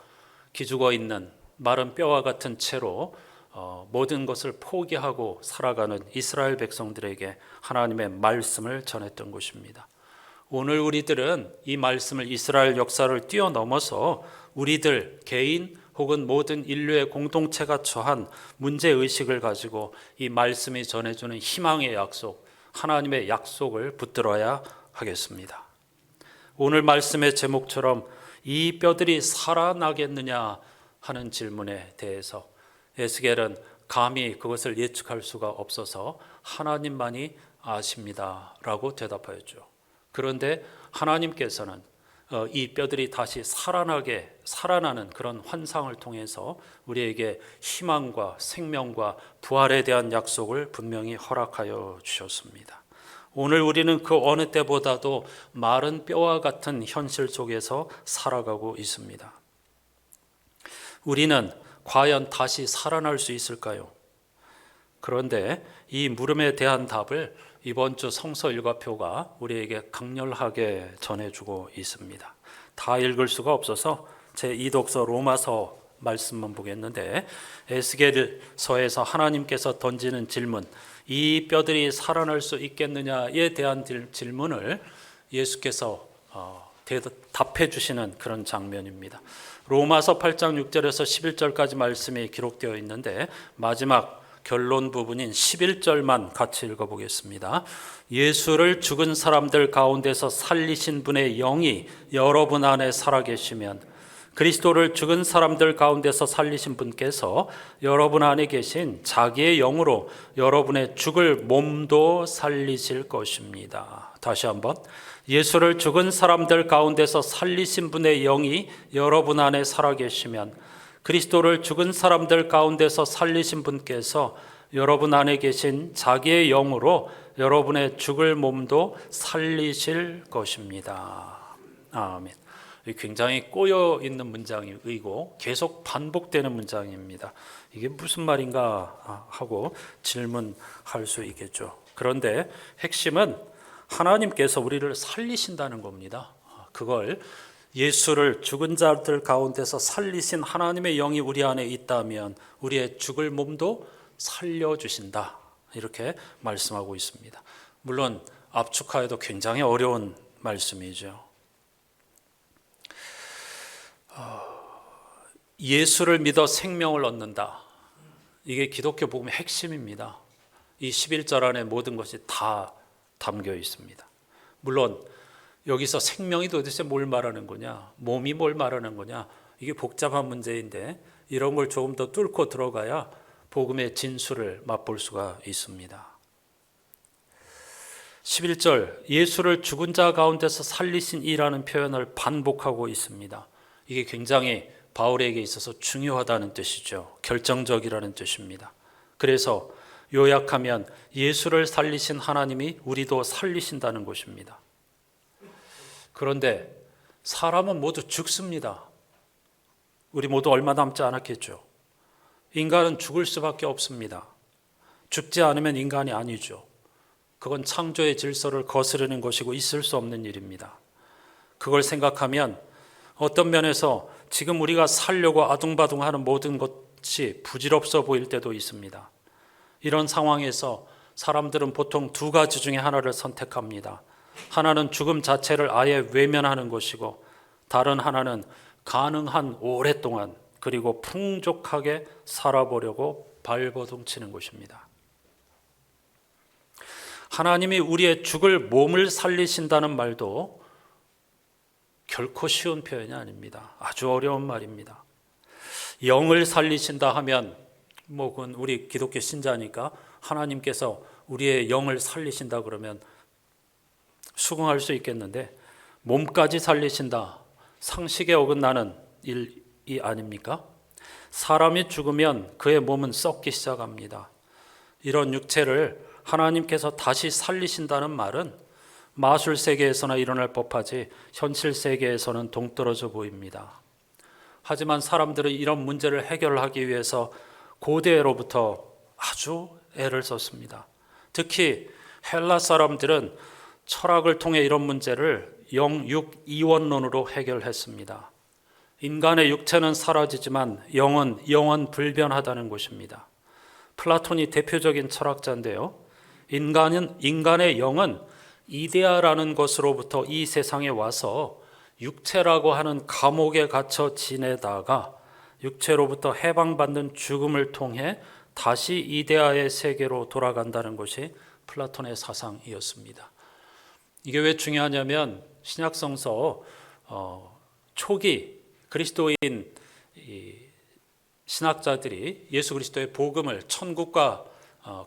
기죽어 있는 마른 뼈와 같은 채로 모든 것을 포기하고 살아가는 이스라엘 백성들에게 하나님의 말씀을 전했던 것입니다. 오늘 우리들은 이 말씀을 이스라엘 역사를 뛰어넘어서 우리들 개인 혹은 모든 인류의 공동체가 처한 문제의식을 가지고 이 말씀이 전해주는 희망의 약속, 하나님의 약속을 붙들어야 하겠습니다. 오늘 말씀의 제목처럼 이 뼈들이 살아나겠느냐 하는 질문에 대해서 에스겔은 감히 그것을 예측할 수가 없어서 하나님만이 아십니다 라고 대답하였죠. 그런데 하나님께서는 이 뼈들이 다시 살아나는 그런 환상을 통해서 우리에게 희망과 생명과 부활에 대한 약속을 분명히 허락하여 주셨습니다. 오늘 우리는 그 어느 때보다도 마른 뼈와 같은 현실 속에서 살아가고 있습니다. 우리는 과연 다시 살아날 수 있을까요? 그런데 이 물음에 대한 답을 이번 주 성서 일과표가 우리에게 강렬하게 전해주고 있습니다. 다 읽을 수가 없어서 제2독서 로마서 말씀만 보겠는데 에스겔서에서 하나님께서 던지는 질문, 이 뼈들이 살아날 수 있겠느냐에 대한 질문을 예수께서 답해 주시는 그런 장면입니다. 로마서 8장 6절에서 11절까지 말씀이 기록되어 있는데 마지막 결론 부분인 11절만 같이 읽어보겠습니다. 예수를 죽은 사람들 가운데서 살리신 분의 영이 여러분 안에 살아계시면 그리스도를 죽은 사람들 가운데서 살리신 분께서 여러분 안에 계신 자기의 영으로 여러분의 죽을 몸도 살리실 것입니다. 다시 한번, 예수를 죽은 사람들 가운데서 살리신 분의 영이 여러분 안에 살아계시면 그리스도를 죽은 사람들 가운데서 살리신 분께서 여러분 안에 계신 자기의 영으로 여러분의 죽을 몸도 살리실 것입니다. 아멘. 굉장히 꼬여 있는 문장이고 계속 반복되는 문장입니다. 이게 무슨 말인가 하고 질문할 수 있겠죠. 그런데 핵심은 하나님께서 우리를 살리신다는 겁니다. 그걸 예수를 죽은 자들 가운데서 살리신 하나님의 영이 우리 안에 있다면 우리의 죽을 몸도 살려주신다, 이렇게 말씀하고 있습니다. 물론 압축하여도 굉장히 어려운 말씀이죠. 예수를 믿어 생명을 얻는다, 이게 기독교 복음의 핵심입니다. 이 11절 안에 모든 것이 다 담겨 있습니다. 물론 여기서 생명이 도대체 뭘 말하는 거냐, 몸이 뭘 말하는 거냐, 이게 복잡한 문제인데 이런 걸 조금 더 뚫고 들어가야 복음의 진수를 맛볼 수가 있습니다. 11절, 예수를 죽은 자 가운데서 살리신 이라는 표현을 반복하고 있습니다. 이게 굉장히 바울에게 있어서 중요하다는 뜻이죠. 결정적이라는 뜻입니다. 그래서 요약하면 예수를 살리신 하나님이 우리도 살리신다는 것입니다. 그런데 사람은 모두 죽습니다. 우리 모두 얼마 남지 않았겠죠. 인간은 죽을 수밖에 없습니다. 죽지 않으면 인간이 아니죠. 그건 창조의 질서를 거스르는 것이고 있을 수 없는 일입니다. 그걸 생각하면 어떤 면에서 지금 우리가 살려고 아둥바둥하는 모든 것이 부질없어 보일 때도 있습니다. 이런 상황에서 사람들은 보통 두 가지 중에 하나를 선택합니다. 하나는 죽음 자체를 아예 외면하는 것이고, 다른 하나는 가능한 오랫동안 그리고 풍족하게 살아보려고 발버둥 치는 것입니다. 하나님이 우리의 죽을 몸을 살리신다는 말도 결코 쉬운 표현이 아닙니다. 아주 어려운 말입니다. 영을 살리신다 하면 그건 우리 기독교 신자니까 하나님께서 우리의 영을 살리신다 그러면 수긍할 수 있겠는데, 몸까지 살리신다, 상식에 어긋나는 일이 아닙니까? 사람이 죽으면 그의 몸은 썩기 시작합니다. 이런 육체를 하나님께서 다시 살리신다는 말은 마술 세계에서나 일어날 법하지 현실 세계에서는 동떨어져 보입니다. 하지만 사람들은 이런 문제를 해결하기 위해서 고대로부터 아주 애를 썼습니다. 특히 헬라 사람들은 철학을 통해 이런 문제를 영육 이원론으로 해결했습니다. 인간의 육체는 사라지지만 영은 영원 불변하다는 것입니다. 플라톤이 대표적인 철학자인데요. 인간의 영은 이데아라는 것으로부터 이 세상에 와서 육체라고 하는 감옥에 갇혀 지내다가 육체로부터 해방받는 죽음을 통해 다시 이데아의 세계로 돌아간다는 것이 플라톤의 사상이었습니다. 이게 왜 중요하냐면 신약성서 초기 그리스도인 신학자들이 예수 그리스도의 복음을, 천국과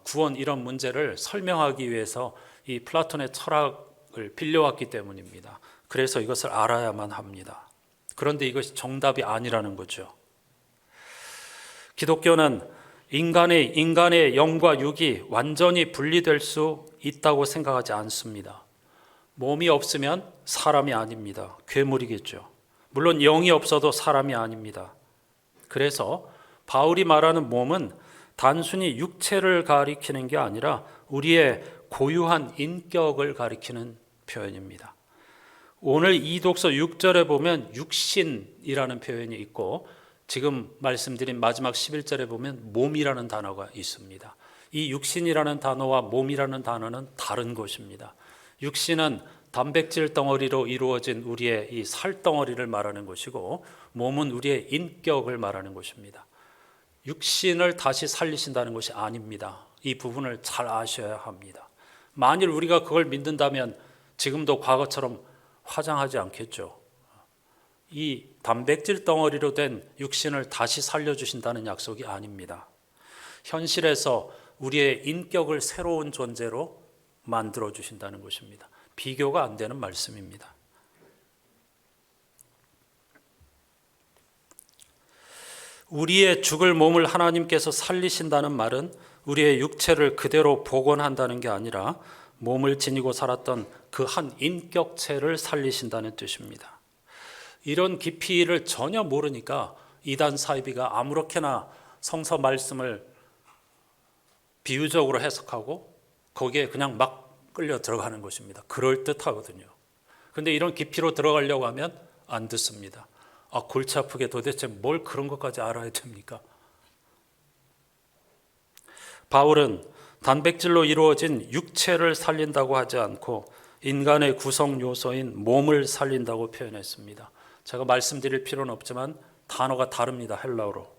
구원, 이런 문제를 설명하기 위해서 이 플라톤의 철학을 빌려왔기 때문입니다. 그래서 이것을 알아야만 합니다. 그런데 이것이 정답이 아니라는 거죠. 기독교는 인간의 영과 육이 완전히 분리될 수 있다고 생각하지 않습니다. 몸이 없으면 사람이 아닙니다. 괴물이겠죠. 물론 영이 없어도 사람이 아닙니다. 그래서 바울이 말하는 몸은 단순히 육체를 가리키는 게 아니라 우리의 고유한 인격을 가리키는 표현입니다. 오늘 이 독서 6절에 보면 육신이라는 표현이 있고, 지금 말씀드린 마지막 11절에 보면 몸이라는 단어가 있습니다. 이 육신이라는 단어와 몸이라는 단어는 다른 것입니다. 육신은 단백질 덩어리로 이루어진 우리의 이 살덩어리를 말하는 것이고, 몸은 우리의 인격을 말하는 것입니다. 육신을 다시 살리신다는 것이 아닙니다. 이 부분을 잘 아셔야 합니다. 만일 우리가 그걸 믿는다면 지금도 과거처럼 화장하지 않겠죠. 이 단백질 덩어리로 된 육신을 다시 살려주신다는 약속이 아닙니다. 현실에서 우리의 인격을 새로운 존재로 만들어주신다는 것입니다. 비교가 안 되는 말씀입니다. 우리의 죽을 몸을 하나님께서 살리신다는 말은 우리의 육체를 그대로 복원한다는 게 아니라 몸을 지니고 살았던 그 한 인격체를 살리신다는 뜻입니다. 이런 깊이를 전혀 모르니까 이단 사이비가 아무렇게나 성서 말씀을 비유적으로 해석하고 거기에 그냥 막 끌려 들어가는 것입니다. 그럴듯하거든요. 근데 이런 깊이로 들어가려고 하면 안 듣습니다. 골치 아프게 도대체 뭘 그런 것까지 알아야 됩니까? 바울은 단백질로 이루어진 육체를 살린다고 하지 않고 인간의 구성 요소인 몸을 살린다고 표현했습니다. 제가 말씀드릴 필요는 없지만 단어가 다릅니다. 헬라어로.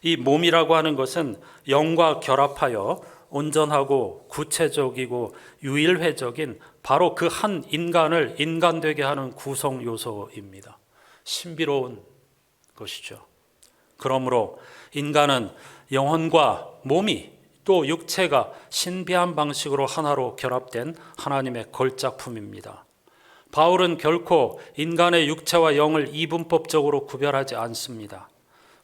이 몸이라고 하는 것은 영과 결합하여 온전하고 구체적이고 유일회적인 바로 그 한 인간을 인간되게 하는 구성 요소입니다. 신비로운 것이죠. 그러므로 인간은 영혼과 몸이 또 육체가 신비한 방식으로 하나로 결합된 하나님의 걸작품입니다. 바울은 결코 인간의 육체와 영을 이분법적으로 구별하지 않습니다.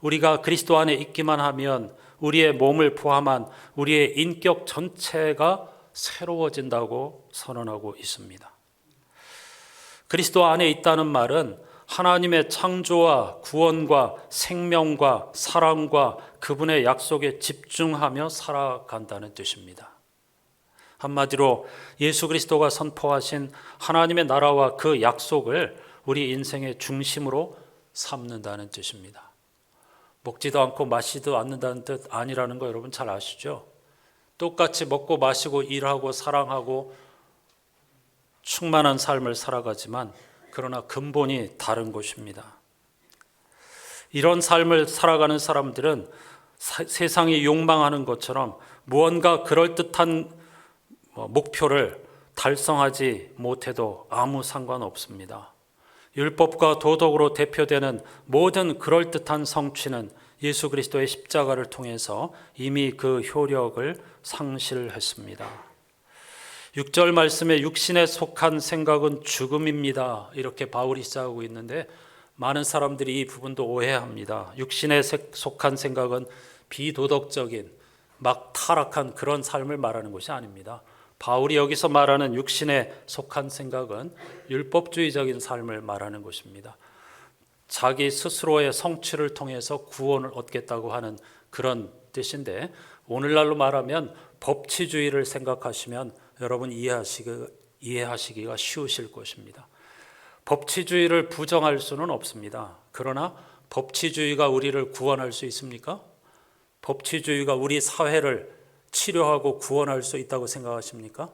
우리가 그리스도 안에 있기만 하면 우리의 몸을 포함한 우리의 인격 전체가 새로워진다고 선언하고 있습니다. 그리스도 안에 있다는 말은 하나님의 창조와 구원과 생명과 사랑과 그분의 약속에 집중하며 살아간다는 뜻입니다. 한마디로 예수 그리스도가 선포하신 하나님의 나라와 그 약속을 우리 인생의 중심으로 삼는다는 뜻입니다. 먹지도 않고 마시지도 않는다는 뜻 아니라는 거 여러분 잘 아시죠? 똑같이 먹고 마시고 일하고 사랑하고 충만한 삶을 살아가지만 그러나 근본이 다른 것입니다. 이런 삶을 살아가는 사람들은 세상이 욕망하는 것처럼 무언가 그럴듯한 목표를 달성하지 못해도 아무 상관없습니다. 율법과 도덕으로 대표되는 모든 그럴듯한 성취는 예수 그리스도의 십자가를 통해서 이미 그 효력을 상실했습니다. 6절 말씀에 육신에 속한 생각은 죽음입니다. 이렇게 바울이 시작하고 있는데 많은 사람들이 이 부분도 오해합니다. 육신에 속한 생각은 비도덕적인 막 타락한 그런 삶을 말하는 것이 아닙니다. 바울이 여기서 말하는 육신에 속한 생각은 율법주의적인 삶을 말하는 것입니다. 자기 스스로의 성취를 통해서 구원을 얻겠다고 하는 그런 뜻인데 오늘날로 말하면 법치주의를 생각하시면 여러분 이해하시기가 쉬우실 것입니다. 법치주의를 부정할 수는 없습니다. 그러나 법치주의가 우리를 구원할 수 있습니까? 법치주의가 우리 사회를 치료하고 구원할 수 있다고 생각하십니까?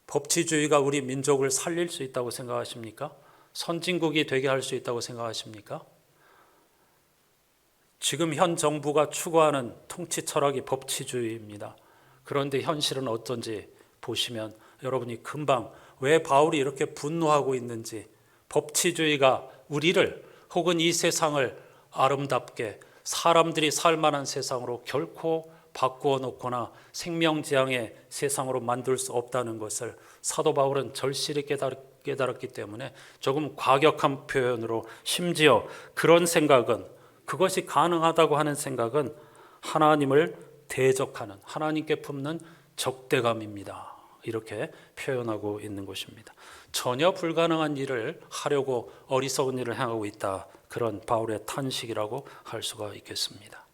법치주의가 우리 민족을 살릴 수 있다고 생각하십니까? 선진국이 되게 할 수 있다고 생각하십니까? 지금 현 정부가 추구하는 통치 철학이 법치주의입니다. 그런데 현실은 어떤지 보시면 여러분이 금방 왜 바울이 이렇게 분노하고 있는지, 법치주의가 우리를 혹은 이 세상을 아름답게 사람들이 살만한 세상으로 결코 바꾸어 놓거나 생명지향의 세상으로 만들 수 없다는 것을 사도 바울은 절실히 깨달았기 때문에 조금 과격한 표현으로 심지어 그런 생각은, 그것이 가능하다고 하는 생각은 하나님을 대적하는, 하나님께 품는 적대감입니다. 이렇게 표현하고 있는 것입니다. 전혀 불가능한 일을 하려고 어리석은 일을 행하고 있다. 그런 바울의 탄식이라고 할 수가 있겠습니다.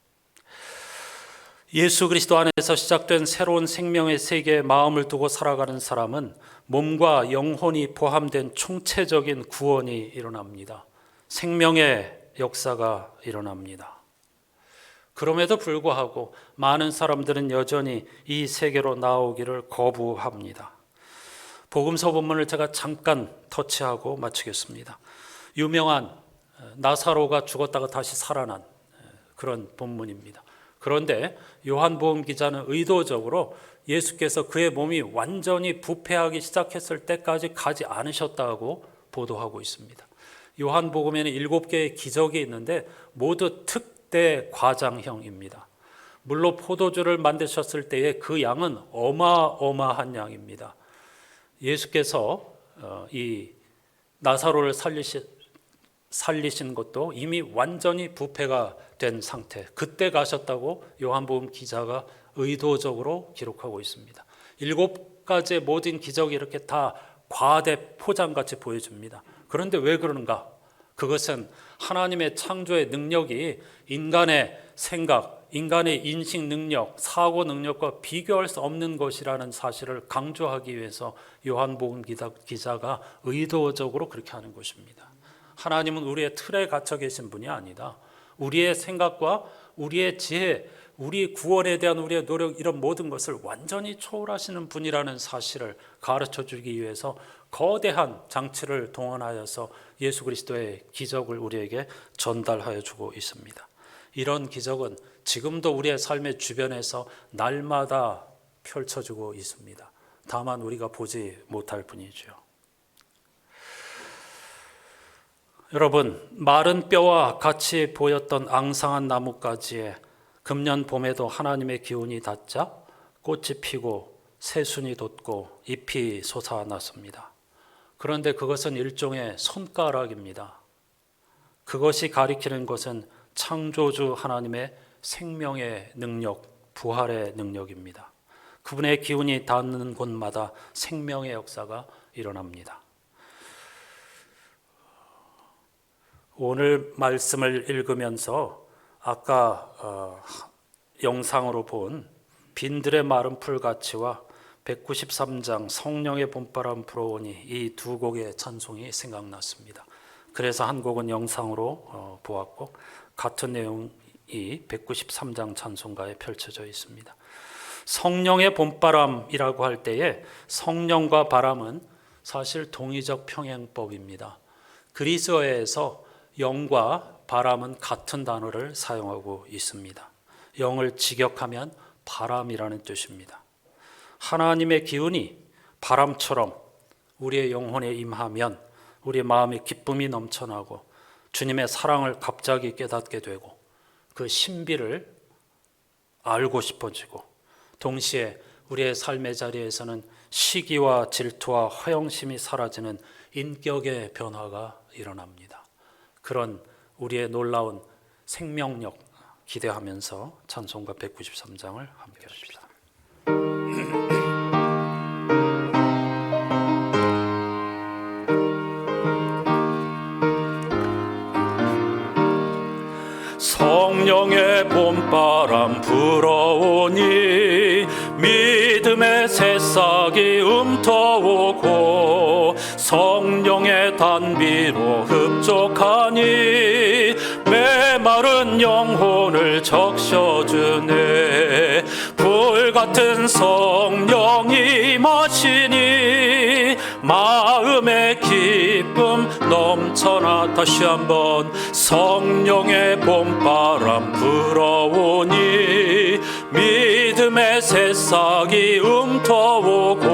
예수 그리스도 안에서 시작된 새로운 생명의 세계에 마음을 두고 살아가는 사람은 몸과 영혼이 포함된 총체적인 구원이 일어납니다. 생명의 역사가 일어납니다. 그럼에도 불구하고 많은 사람들은 여전히 이 세계로 나오기를 거부합니다. 복음서 본문을 제가 잠깐 터치하고 마치겠습니다. 유명한 나사로가 죽었다가 다시 살아난 그런 본문입니다. 그런데 요한복음 기자는 의도적으로 예수께서 그의 몸이 완전히 부패하기 시작했을 때까지 가지 않으셨다고 보도하고 있습니다. 요한복음에는 7개의 기적이 있는데 모두 특대 과장형입니다. 물로 포도주를 만드셨을 때의 그 양은 어마어마한 양입니다. 예수께서 이 나사로를 살리신 것도 이미 완전히 부패가 된 상태, 그때 가셨다고 요한복음 기자가 의도적으로 기록하고 있습니다. 7가지의 모든 기적이 이렇게 다 과대 포장같이 보여줍니다. 그런데 왜 그런가? 그것은 하나님의 창조의 능력이 인간의 생각, 인간의 인식 능력, 사고 능력과 비교할 수 없는 것이라는 사실을 강조하기 위해서 요한복음 기자가 의도적으로 그렇게 하는 것입니다. 하나님은 우리의 틀에 갇혀 계신 분이 아니다. 우리의 생각과 우리의 지혜, 우리 구원에 대한 우리의 노력, 이런 모든 것을 완전히 초월하시는 분이라는 사실을 가르쳐 주기 위해서 거대한 장치를 동원하여서 예수 그리스도의 기적을 우리에게 전달하여 주고 있습니다. 이런 기적은 지금도 우리의 삶의 주변에서 날마다 펼쳐지고 있습니다. 다만 우리가 보지 못할 뿐이죠. 여러분, 마른 뼈와 같이 보였던 앙상한 나뭇가지에 금년 봄에도 하나님의 기운이 닿자 꽃이 피고 새순이 돋고 잎이 솟아났습니다. 그런데 그것은 일종의 손가락입니다. 그것이 가리키는 것은 창조주 하나님의 생명의 능력, 부활의 능력입니다. 그분의 기운이 닿는 곳마다 생명의 역사가 일어납니다. 오늘 말씀을 읽으면서 아까 영상으로 본 빈들의 마른 풀가치와 193장 성령의 봄바람 불어오니 이 두 곡의 찬송이 생각났습니다. 그래서 한 곡은 영상으로 보았고 같은 내용이 193장 찬송가에 펼쳐져 있습니다. 성령의 봄바람이라고 할 때에 성령과 바람은 사실 동의적 평행법입니다. 그리스어에서 영과 바람은 같은 단어를 사용하고 있습니다. 영을 직역하면 바람이라는 뜻입니다. 하나님의 기운이 바람처럼 우리의 영혼에 임하면 우리의 마음에 기쁨이 넘쳐나고 주님의 사랑을 갑자기 깨닫게 되고 그 신비를 알고 싶어지고 동시에 우리의 삶의 자리에서는 시기와 질투와 허영심이 사라지는 인격의 변화가 일어납니다. 그런 우리의 놀라운 생명력 기대하면서 찬송가 193장을 함께 합시다. 성령의 봄바람 불어오니 믿음의 새싹이 움터오고 성령의 단비로 흡족하니 메마른 영혼을 적셔주네. 불같은 성령이 마시니 마음의 기쁨 넘쳐나. 다시 한번 성령의 봄바람 불어오니 믿음의 새싹이 움터오고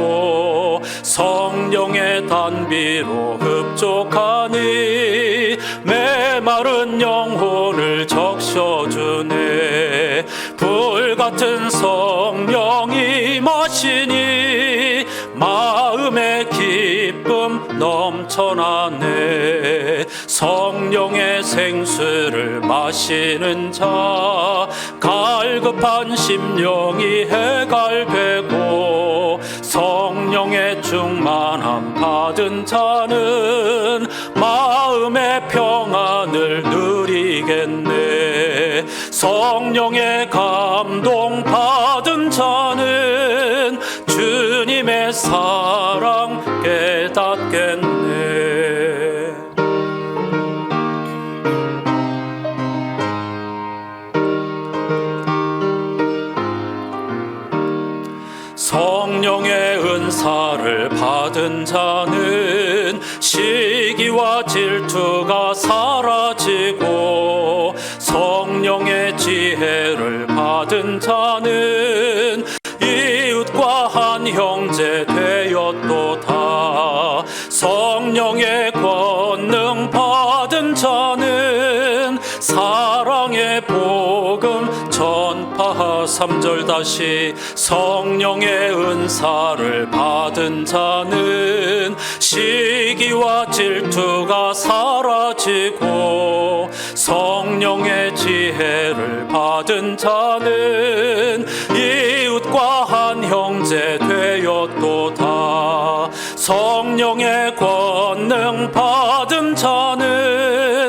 성령의 단비로 흡족하니 메마른 영혼을 적셔주네. 불같은 성령이 마시니 마음의 기쁨 넘쳐나네. 성령의 생수를 마시는 자 갈급한 심령이 해갈되고 성령의 충만함 받은 자는 마음의 평안을 누리겠네. 성령의 감동 받은 자는 주님의 사랑 깨닫겠네. 성령의 은사를 받은 자는 시기와 질투가 사라지고 성령의 지혜를 받은 자는 이웃과 한 형제 되었도다. 성령의 권능 받은 자는 사랑의 복음 전파. 3절 다시. 성령의 은사를 받은 자는 시기와 질투가 사라지고 성령의 지혜를 받은 자는 이웃과 한 형제 되었도다. 성령의 권능 받은 자는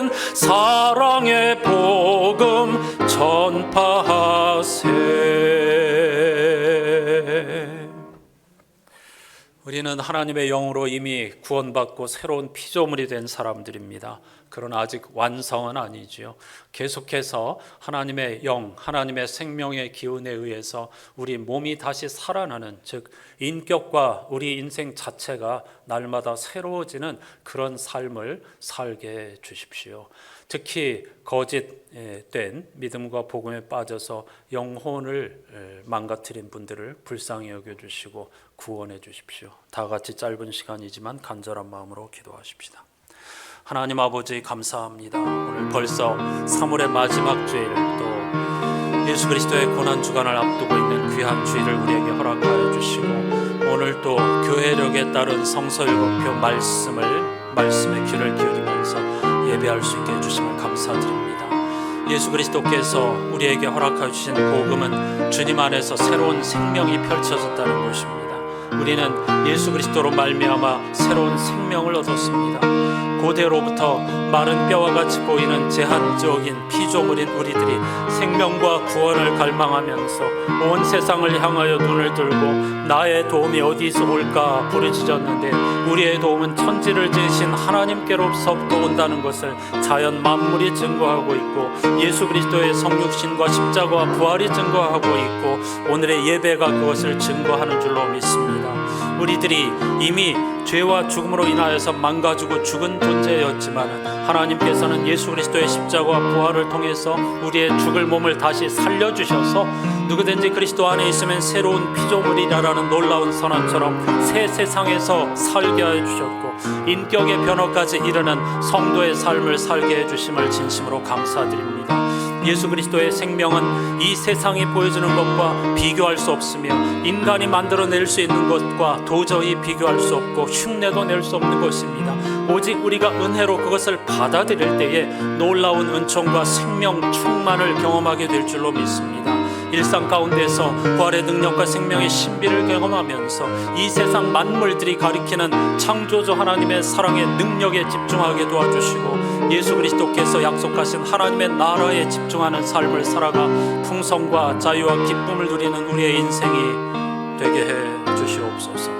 우리는 하나님의 영으로 이미 구원받고 새로운 피조물이 된 사람들입니다. 그러나 아직 완성은 아니지요. 계속해서 하나님의 영, 하나님의 생명의 기운에 의해서 우리 몸이 다시 살아나는, 즉 인격과 우리 인생 자체가 날마다 새로워지는 그런 삶을 살게 해 주십시오. 특히 거짓된 믿음과 복음에 빠져서 영혼을 망가뜨린 분들을 불쌍히 여겨주시고 구원해 주십시오. 다 같이 짧은 시간이지만 간절한 마음으로 기도하십시다. 하나님 아버지 감사합니다. 오늘 벌써 3월의 마지막 주일, 또 예수 그리스도의 고난주간을 앞두고 있는 귀한 주일을 우리에게 허락하여 주시고, 오늘 또 교회력에 따른 성서일곱표 말씀의 귀를 기울이면서 예배할 수 있게 해주심을 감사드립니다. 예수 그리스도께서 우리에게 허락하여 주신 복음은 주님 안에서 새로운 생명이 펼쳐졌다는 것입니다. 우리는 예수 그리스도로 말미암아 새로운 생명을 얻었습니다. 고대로부터 마른 뼈와 같이 보이는 제한적인 피조물인 우리들이 생명과 구원을 갈망하면서 온 세상을 향하여 눈을 들고 나의 도움이 어디서 올까 부르짖었는데, 우리의 도움은 천지를 지으신 하나님께로부터 온다는 것을 자연 만물이 증거하고 있고, 예수 그리스도의 성육신과 십자가와 부활이 증거하고 있고, 오늘의 예배가 그것을 증거하는 줄로 믿습니다. 우리들이 이미 죄와 죽음으로 인하여서 망가지고 죽은 존재였지만 하나님께서는 예수 그리스도의 십자가와 부활을 통해서 우리의 죽을 몸을 다시 살려주셔서 누구든지 그리스도 안에 있으면 새로운 피조물이라는 놀라운 선언처럼 새 세상에서 살게 하여 주셨고, 인격의 변화까지 이르는 성도의 삶을 살게 해주심을 진심으로 감사드립니다. 예수 그리스도의 생명은 이 세상이 보여주는 것과 비교할 수 없으며 인간이 만들어낼 수 있는 것과 도저히 비교할 수 없고 흉내도 낼 수 없는 것입니다. 오직 우리가 은혜로 그것을 받아들일 때에 놀라운 은총과 생명 충만을 경험하게 될 줄로 믿습니다. 일상 가운데서 부활의 능력과 생명의 신비를 경험하면서 이 세상 만물들이 가리키는 창조주 하나님의 사랑의 능력에 집중하게 도와주시고, 예수 그리스도께서 약속하신 하나님의 나라에 집중하는 삶을 살아가 풍성과 자유와 기쁨을 누리는 우리의 인생이 되게 해 주시옵소서.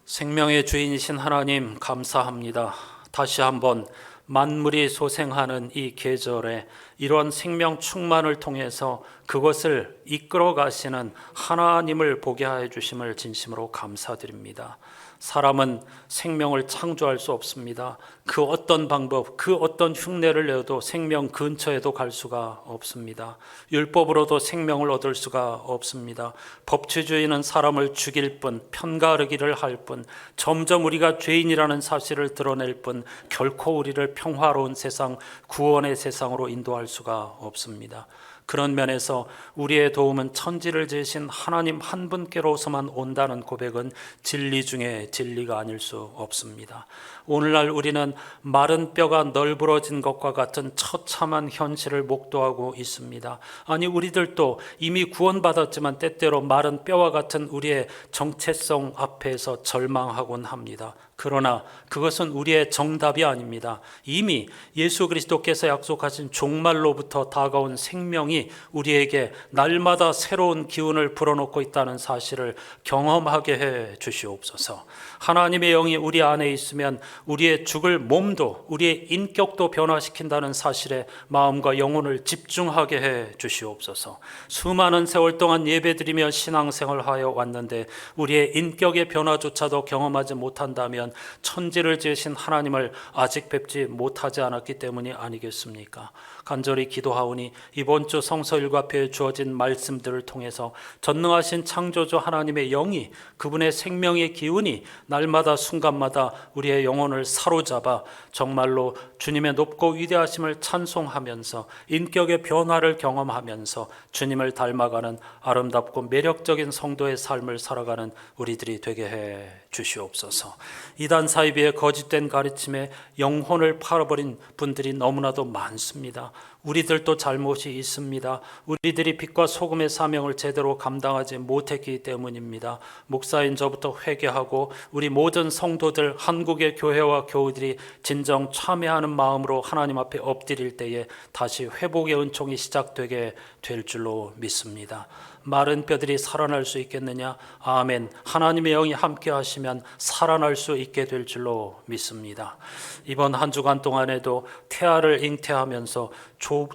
생명의 주인이신 하나님 감사합니다. 다시 한번 만물이 소생하는 이 계절에 이러한 생명 충만을 통해서 그것을 이끌어 가시는 하나님을 보게 하여 주심을 진심으로 감사드립니다. 사람은 생명을 창조할 수 없습니다. 그 어떤 방법, 그 어떤 흉내를 내어도 생명 근처에도 갈 수가 없습니다. 율법으로도 생명을 얻을 수가 없습니다. 법치주의는 사람을 죽일 뿐, 편가르기를 할 뿐, 점점 우리가 죄인이라는 사실을 드러낼 뿐 결코 우리를 평화로운 세상, 구원의 세상으로 인도할 수가 없습니다. 그런 면에서 우리의 도움은 천지를 지으신 하나님 한 분께로서만 온다는 고백은 진리 중에 진리가 아닐 수 없습니다. 오늘날 우리는 마른 뼈가 널브러진 것과 같은 처참한 현실을 목도하고 있습니다. 아니, 우리들도 이미 구원받았지만 때때로 마른 뼈와 같은 우리의 정체성 앞에서 절망하곤 합니다. 그러나 그것은 우리의 정답이 아닙니다. 이미 예수 그리스도께서 약속하신 종말로부터 다가온 생명이 우리에게 날마다 새로운 기운을 불어넣고 있다는 사실을 경험하게 해 주시옵소서. 하나님의 영이 우리 안에 있으면 우리의 죽을 몸도 우리의 인격도 변화시킨다는 사실에 마음과 영혼을 집중하게 해 주시옵소서. 수많은 세월 동안 예배드리며 신앙생활하여 왔는데 우리의 인격의 변화조차도 경험하지 못한다면 천지를 지으신 하나님을 아직 뵙지 못하지 않았기 때문이 아니겠습니까? 간절히 기도하오니 이번 주 성서일과표에 주어진 말씀들을 통해서 전능하신 창조주 하나님의 영이, 그분의 생명의 기운이 날마다 순간마다 우리의 영혼을 사로잡아 정말로 주님의 높고 위대하심을 찬송하면서 인격의 변화를 경험하면서 주님을 닮아가는 아름답고 매력적인 성도의 삶을 살아가는 우리들이 되게 해 주시옵소서. 이단 사이비의 거짓된 가르침에 영혼을 팔아버린 분들이 너무나도 많습니다. 우리들도 잘못이 있습니다. 우리들이 빛과 소금의 사명을 제대로 감당하지 못했기 때문입니다. 목사인 저부터 회개하고 우리 모든 성도들, 한국의 교회와 교우들이 진정 참회하는 마음으로 하나님 앞에 엎드릴 때에 다시 회복의 은총이 시작되게 될 줄로 믿습니다. 마른 뼈들이 살아날 수 있겠느냐? 아멘. 하나님의 영이 함께 하시면 살아날 수 있게 될 줄로 믿습니다. 이번 한 주간 동안에도 태아를 잉태하면서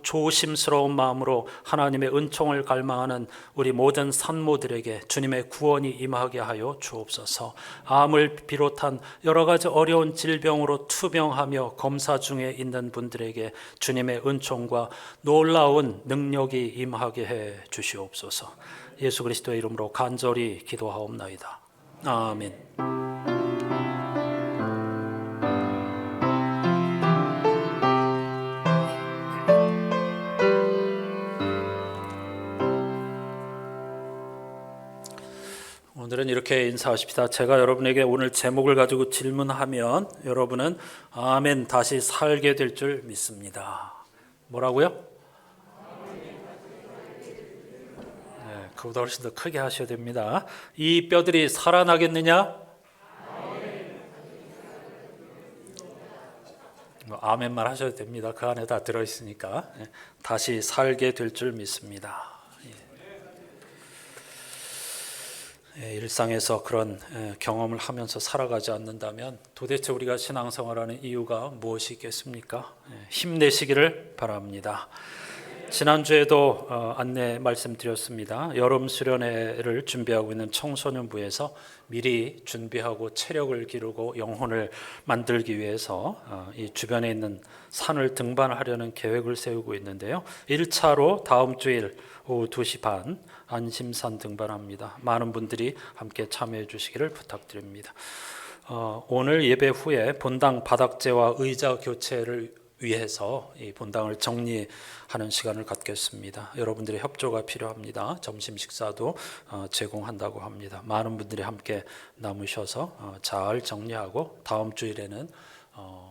조심스러운 마음으로 하나님의 은총을 갈망하는 우리 모든 산모들에게 주님의 구원이 임하게 하여 주옵소서. 암을 비롯한 여러 가지 어려운 질병으로 투병하며 검사 중에 있는 분들에게 주님의 은총과 놀라운 능력이 임하게 해 주시옵소서. 예수 그리스도의 이름으로 간절히 기도하옵나이다. 아멘. 오늘은 이렇게 인사하십시다. 제가 여러분에게 오늘 제목을 가지고 질문하면 여러분은 아멘 다시 살게 될 줄 믿습니다. 뭐라고요? 그보다 훨씬 더 크게 하셔야 됩니다. 이 뼈들이 살아나겠느냐? 아멘만 하셔도 됩니다. 그 안에 다 들어있으니까. 다시 살게 될 줄 믿습니다. 일상에서 그런 경험을 하면서 살아가지 않는다면 도대체 우리가 신앙생활하는 이유가 무엇이 있겠습니까? 힘내시기를 바랍니다. 지난주에도 안내 말씀드렸습니다. 여름 수련회를 준비하고 있는 청소년부에서 미리 준비하고 체력을 기르고 영혼을 만들기 위해서 이 주변에 있는 산을 등반하려는 계획을 세우고 있는데요. 1차로 다음 주일 오후 2시 반 안심산 등반합니다. 많은 분들이 함께 참여해 주시기를 부탁드립니다. 오늘 예배 후에 본당 바닥재와 의자 교체를 위해서 이 본당을 정리하는 시간을 갖겠습니다. 여러분들의 협조가 필요합니다. 점심 식사도 제공한다고 합니다. 많은 분들이 함께 남으셔서 잘 정리하고 다음 주일에는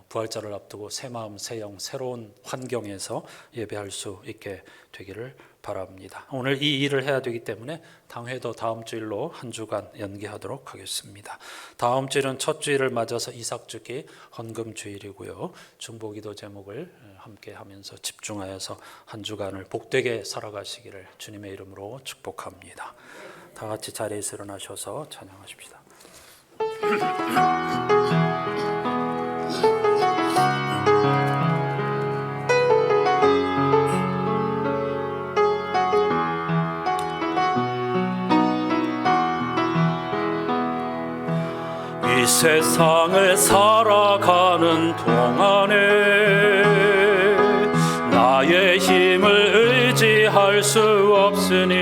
부활절을 앞두고 새 마음 새 영 새로운 환경에서 예배할 수 있게 되기를 바랍니다. 오늘 이 일을 해야 되기 때문에 당회도 다음 주일로 한 주간 연기하도록 하겠습니다. 다음 주일은 첫 주일을 맞아서 이삭주기 헌금 주일이고요. 중보기도 제목을 함께 하면서 집중하여서 한 주간을 복되게 살아가시기를 주님의 이름으로 축복합니다. 다 같이 자리에서 일어나셔서 찬양하십시다. 이 세상을 살아가는 동안에 나의 힘을 의지할 수 없으니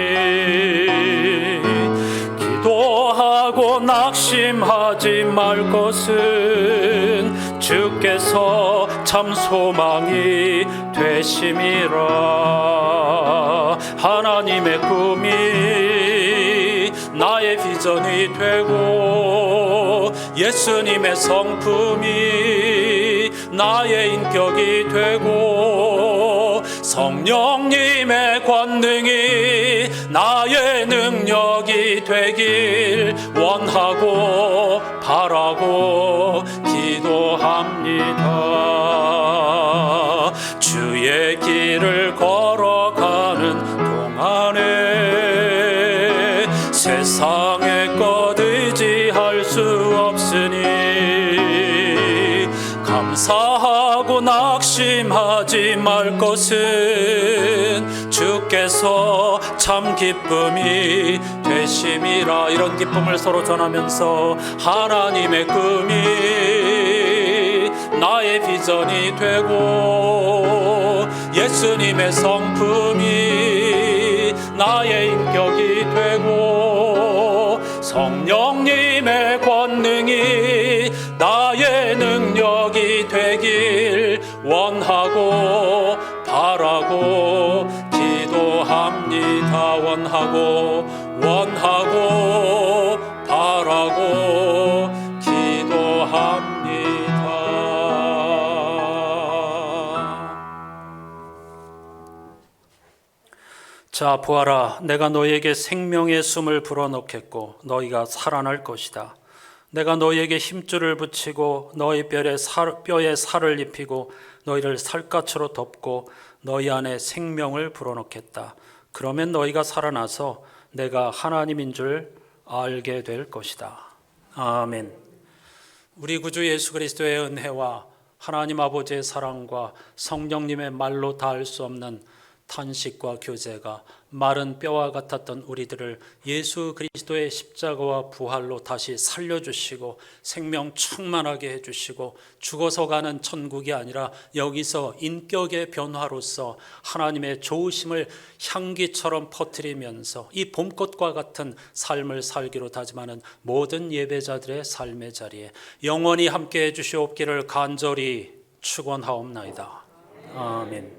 기도하고 낙심하지 말 것은 주께서 참 소망이 되심이라. 하나님의 꿈이 나의 비전이 되고 예수님의 성품이 나의 인격이 되고 성령님의 권능이 나의 능력이 되길 원하고 바라고 기도합니다. 주의 길을 걸어가는 동안에 세상의 것 의지할 수 없으니 감사하고 낙심하지 말 것은 주께서 참 기쁨이 되심이라. 이런 기쁨을 서로 전하면서 하나님의 꿈이 나의 비전이 되고 예수님의 성품이 나의 인격이 되고 성령님의 권능이 나의 능력이 되길 원하고 바라고 기도합니다. 원하고 바라고 기도합니다. 자, 보아라, 내가 너희에게 생명의 숨을 불어넣겠고 너희가 살아날 것이다. 내가 너희에게 힘줄을 붙이고 너희 뼈에 살을 입히고 너희를 살갗으로 덮고 너희 안에 생명을 불어넣겠다. 그러면 너희가 살아나서 내가 하나님인 줄 알게 될 것이다. 아멘. 우리 구주 예수 그리스도의 은혜와 하나님 아버지의 사랑과 성령님의 말로 닿을 수 없는 탄식과 교제가 마른 뼈와 같았던 우리들을 예수 그리스도의 십자가와 부활로 다시 살려주시고 생명 충만하게 해주시고 죽어서 가는 천국이 아니라 여기서 인격의 변화로서 하나님의 좋으심을 향기처럼 퍼뜨리면서 이 봄꽃과 같은 삶을 살기로 다짐하는 모든 예배자들의 삶의 자리에 영원히 함께해 주시옵기를 간절히 축원하옵나이다. 아멘.